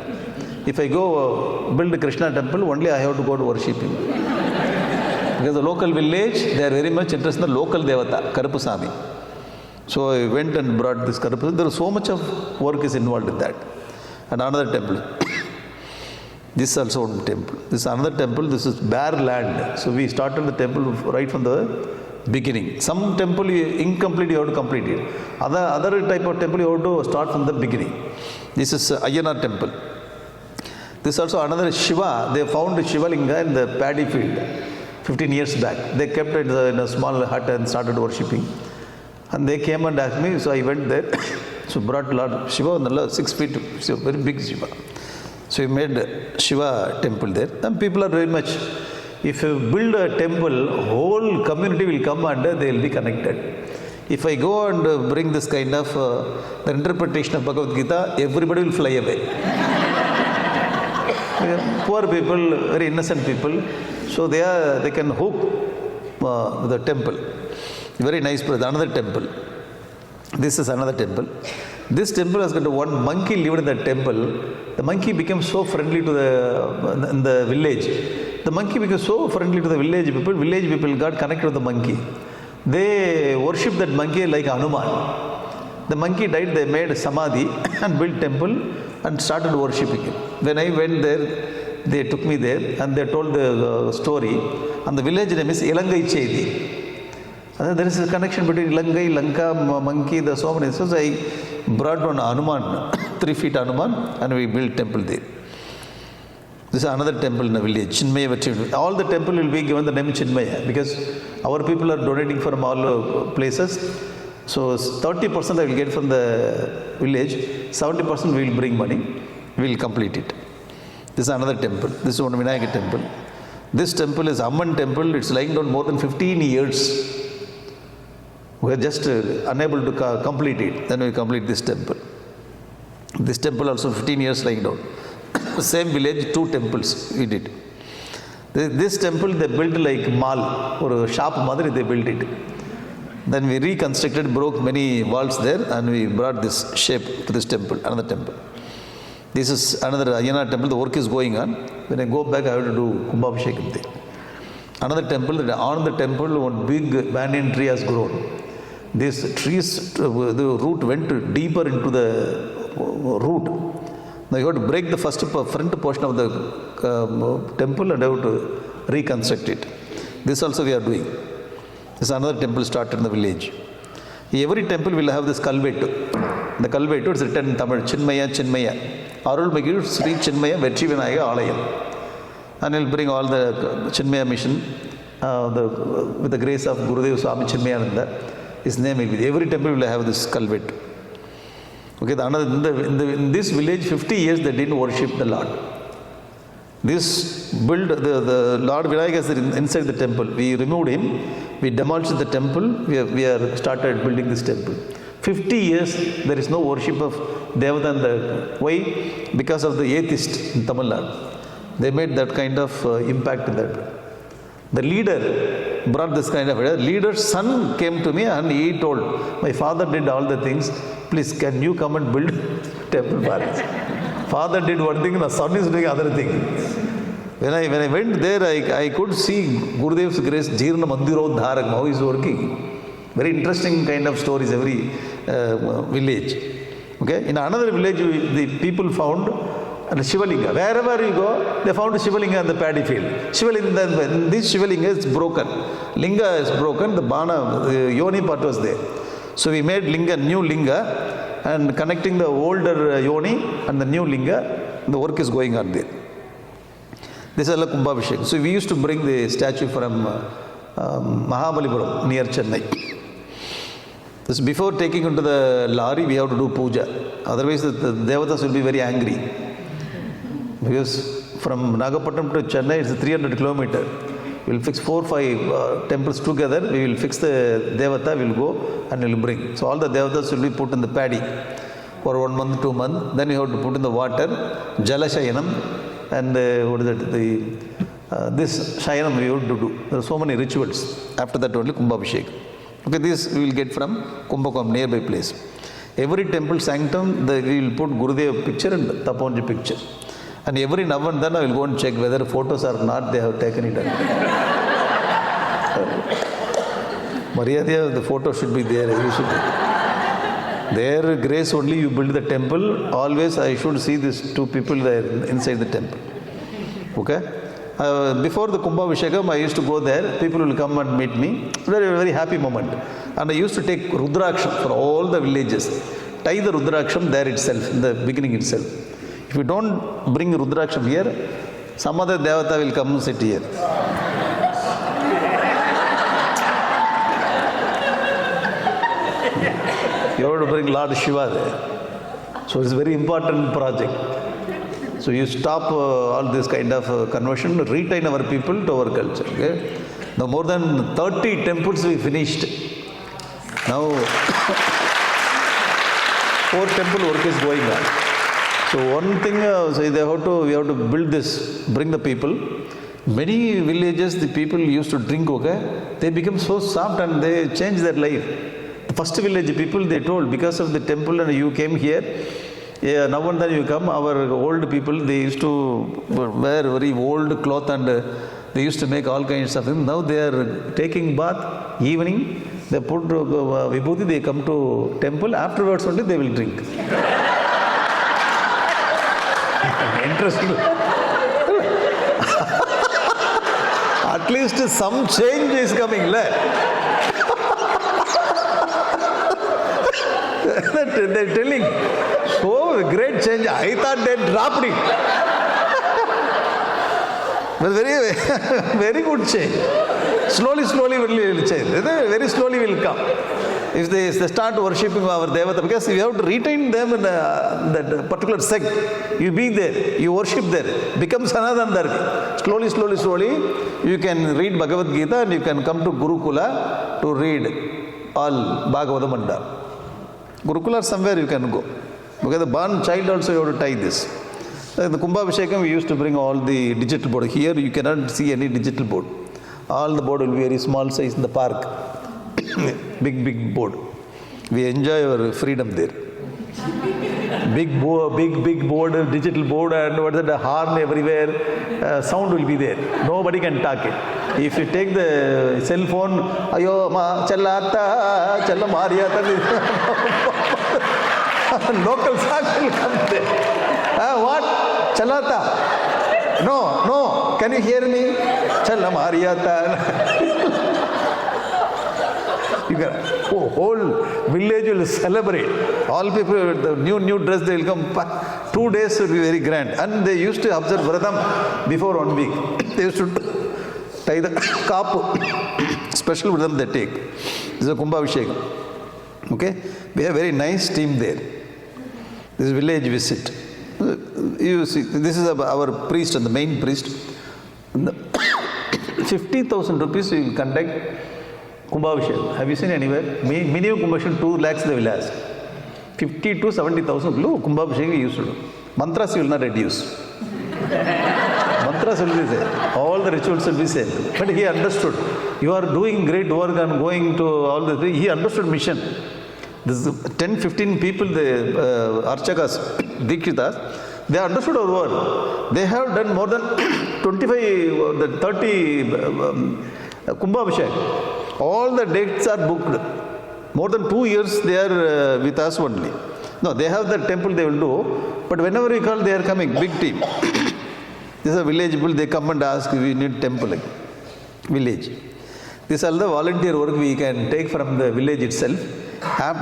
If I go build a Krishna temple, only I have to go to worship him. Because the local village, they are very much interested in the local devata, Karupasami. So I went and brought this Karupasami. There is so much of work is involved in that. And another temple. This is also one temple. This is another temple. This is bare land. So we started the temple right from the beginning. Some temple incomplete, you have to complete it. Other type of temple, you have to start from the beginning. This is Ayyanar temple. This is also another Shiva. They found Shiva Linga in the paddy field 15 years back. They kept it in a small hut and started worshipping. And they came and asked me, so I went there. So brought Lord Shiva, 6 feet, so very big Shiva. So we made Shiva temple there. And people are very much, if you build a temple, whole community will come and they will be connected. If I go and bring this kind of the interpretation of Bhagavad Gita, everybody will fly away. Poor people, very innocent people, so they can hook the temple. Very nice place. Another temple. This is another temple. This temple has got one monkey lived in the temple. The monkey became so friendly to the village. The monkey became so friendly to the village people. Village people got connected with the monkey. They worship that monkey like Hanuman. The monkey died. They made samadhi and built temple and started worshipping him. When I went there, they took me there and they told the story. And the village name is Ilangai Cheidi. There is a connection between Ilangai, Lanka, monkey, the so many. So I brought one Hanuman, 3 feet Hanuman, and we built temple there. This is another temple in the village, Chinmaya. All the temple will be given the name Chinmaya because our people are donating from all places. So 30% I will get from the village, 70% we will bring money, we will complete it. This is another temple. This is one Vinayaka temple. This temple is Amman temple. It's lying down more than 15 years. We are just unable to complete it. Then we complete this temple. This temple also 15 years lying down. Same village, 2 temples we did. This temple they built like mall or shop mother they built it. Then we reconstructed, broke many walls there, and we brought this shape to this temple, another temple. This is another Ayyanar temple. The work is going on. When I go back, I have to do Kumbhabhishekam there. Another temple. On the temple, one big banyan tree has grown. This trees, the root went deeper into the root. Now you have to break the front portion of the temple and have to reconstruct it. This also we are doing. This is another temple started in the village. Every temple will have this Kalvettu. The Kalvettu is written in Tamil, Chinmaya, Chinmaya. Arulmigu Sri Chinmaya Vetri Vinayaka Alayam. And he'll bring all the Chinmaya mission with the grace of Gurudev Swami Chinmayananda. His name will be. Every temple will have this Kalvettu. Okay, in this village, 50 years they didn't worship the Lord. This build, the Lord Vinayaka is inside the temple. We removed him, we demolished the temple, we are started building this temple. 50 years there is no worship of Devadanda. Why? Because of the atheist in Tamil Nadu. They made that kind of impact in that. The leader brought this kind of idea. Leader's son came to me and he told, my father did all the things, please can you come and build temple for us? Father did one thing, the son is doing other thing. When I went there, I could see Gurudev's grace, Jirna Mandirodharak, how he is working. Very interesting kind of stories every village. Okay, in another village, the people found Shivalinga. Wherever you go, they found Shivalinga in the paddy field. Shivalinga, this Shivalinga is broken. Linga is broken, the Bana, the Yoni part was there. So we made Linga, new Linga, and connecting the older Yoni and the new Linga, the work is going on there. This is Kumbhabhishekam. So we used to bring the statue from Mahabalipuram near Chennai. This before taking into the lorry, we have to do puja. Otherwise, the devatas will be very angry. Because from Nagapattinam to Chennai, it's 300 kilometers. We will fix 4-5 temples together. We will fix the Devata, we will go and we will bring. So all the Devatas will be put in the paddy for 1 month, 2 months. Then you have to put in the water, Jala Shayanam, and what is that? This Shayanam we have to do. There are so many rituals. After that only Kumbhabhishek. Okay, this we will get from Kumbhakom, nearby place. Every temple sanctum, we will put Gurudev picture and Taponji picture. And every now and then I will go and check whether photos or not, they have taken it. Maryadya, the photo should be there. Their grace only you build the temple. Always I should see these 2 people there inside the temple. Okay? Before the Kumbhabhishekam, I used to go there. People will come and meet me. Very, very happy moment. And I used to take Rudraksham for all the villages. Tie the Rudraksham there itself, in the beginning itself. If you don't bring Rudraksham here, some other Devata will come and sit here. You have to bring Lord Shiva there. So it's a very important project. So you stop all this kind of conversion, retain our people to our culture. Okay? Now more than 30 temples we finished. Now 4 temple work is going on. So one thing, we have to build this, bring the people. Many villages, the people used to drink, okay? They become so soft and they change their life. The first village people, they told, because of the temple and you came here, now and then you come, our old people, they used to wear very old cloth and they used to make all kinds of things. Now they are taking bath, evening, they put vibhuti, they come to temple, afterwards only they will drink. Interesting. At least some change is coming. They're telling, so great change. I thought they dropped it. But very good change. Slowly will change. Very slowly will come. If they start worshipping our Devata, because we have to retain them in that particular sect. You be there, you worship there, become Sanatana Dharmi. Slowly, you can read Bhagavad Gita and you can come to Gurukula to read all Bhagavata Manda. Gurukula somewhere you can go. Because the born child also you have to tie this. In the Kumbhabhishekam we used to bring all the digital board. Here you cannot see any digital board. All the board will be very small size in the park. Big board. We enjoy our freedom there. Big board, digital board, and what is the horn everywhere. Sound will be there. Nobody can talk it. If you take the cell phone, ayo ma challata, challa mariyata, local song will come there. What? Challata? No. Can you hear me? Challa mariyata. Whole village will celebrate. All people, the new dress, they will come. 2 days will be very grand. And they used to observe Vratam before 1 week. They used to tie the kapu. Special Vratam they take. This is a Kumbhabhishekam. Okay? We have a very nice team there. This is village visit. You see, this is our priest and the main priest. 50,000 rupees we will conduct Kumbhabhishekam. Have you seen anywhere? Minimum Kumbhabhishekam 2 lakhs they will ask. 50 to 70,000 Kumbhabhishekam we used to do. Mantras will not reduce. Mantras will be there. All the rituals will be same. But he understood. You are doing great work and going to all the things. He understood mission. This 10-15 people, the Archakas, Dikshitas, they understood our word. They have done more than 25, 30 Kumbhabhishekam. All the dates are booked. More than 2 years they are with us only. No, they have the temple they will do, but whenever we call, they are coming, big team. This is a village people, they come and ask, we need temple, village. This is all the volunteer work we can take from the village itself.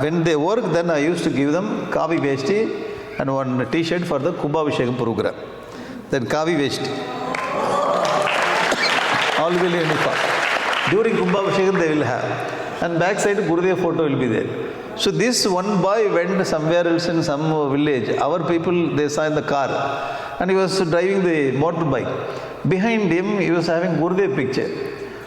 When they work, then I used to give them Kavi Veshti and one t-shirt for the Kumbhabhishekam program. Then Kavi Veshti. All will uniform. During Kumbhabhishekam they will have. And backside Gurudev photo will be there. So this one boy went somewhere else in some village. Our people, they saw in the car. And he was driving the motorbike. Behind him, he was having Gurudev picture.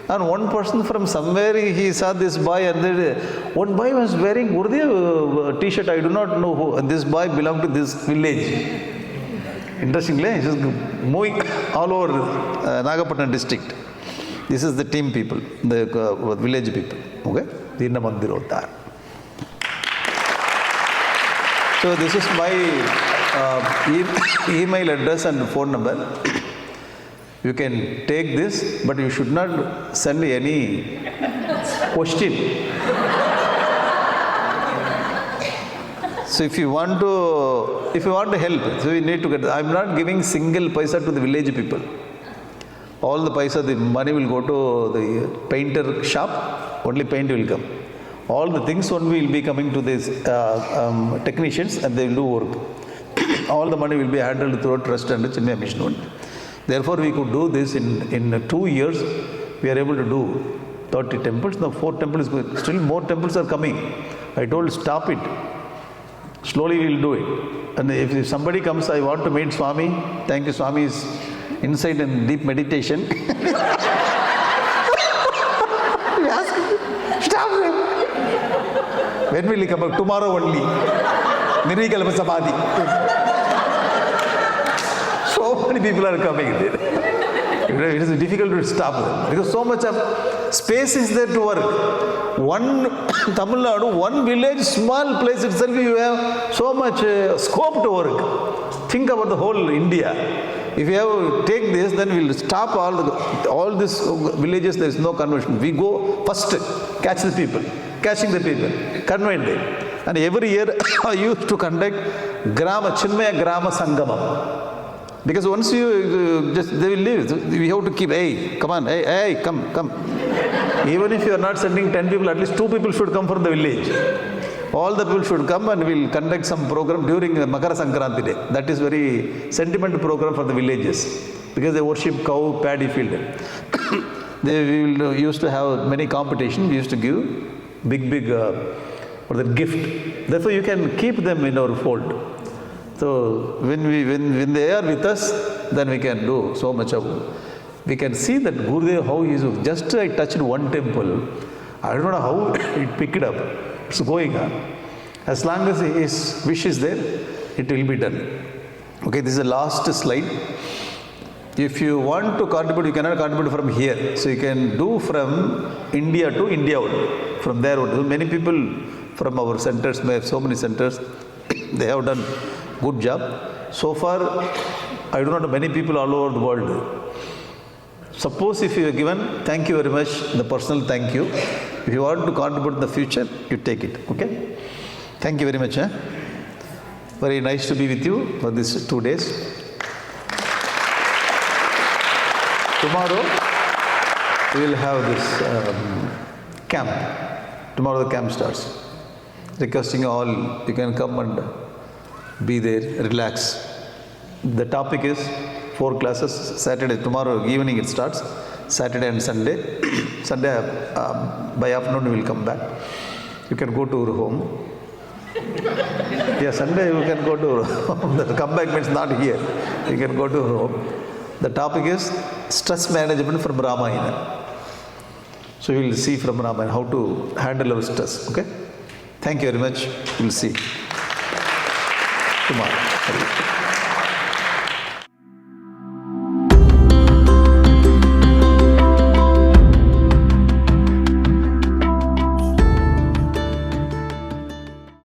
And one person from somewhere, he saw this boy, and then one boy was wearing Gurudev t-shirt. I do not know who. And this boy belonged to this village. Interestingly, he's just moving all over Nagapattinam district. This is the team people, the village people. Okay? Dirna Mandirodhar. So this is my email address and phone number. You can take this, but you should not send any question. So if you want to help, so you need to get. I am not giving single paisa to the village people. All the paisa, the money will go to the painter shop. Only paint will come. All the things only will be coming to these technicians, and they will do work. All the money will be handled through trust and Chinmaya mission only. Therefore, we could do this in 2 years. We are able to do 30 temples. Now 4 temples, still more temples are coming. I told, stop it. Slowly we will do it. And if somebody comes, I want to meet Swami. Thank you, Swami is inside in deep meditation. We ask him, stop him. When will he come back? Tomorrow only. Nirvikalpa Samadhi. So many people are coming. It is difficult to stop them because so much of space is there to work. One Tamil Nadu, one village, small place itself, you have so much scope to work. Think about the whole India. If you have to take this, then we will stop all these villages. There is no conversion. We go first, catch the people, catching the people, convert them. And every year I used to conduct Chinmaya Grama Sangamam. Because once you they will leave. We have to keep, hey, come on, hey, come. Even if you are not sending 10 people, at least 2 people should come from the village. All the people should come, and we will conduct some program during Makara Sankranti day. That is very sentimental program for the villages. Because they worship cow, paddy field. We used to have many competitions. We used to give big for the gift. Therefore, you can keep them in our fold. So when they are with us, then we can do so much of. We can see that Gurudev, how he is. Just I touched one temple, I don't know how it picked up. It's going on. As long as his wish is there, it will be done. Okay, this is the last slide. If you want to contribute, you cannot contribute from here. So you can do from India to India only. From there only. So many people from our centers, we have so many centers, they have done good job. So far, I do not know many people all over the world. Suppose if you are given, thank you very much, the personal thank you. If you want to contribute in the future, you take it. Okay? Thank you very much. Very nice to be with you for these 2 days. Tomorrow, we will have this camp. Tomorrow the camp starts. Requesting all, you can come and be there, relax. The topic is 4 classes, Saturday, tomorrow evening it starts, Saturday and Sunday. Sunday by afternoon we will come back. You can go to your home. Yeah, Sunday you can go to your home. The comeback means not here. You can go to your home. The topic is stress management from Ramayana. So we will see from Ramayana how to handle our stress. Okay? Thank you very much. We will see tomorrow.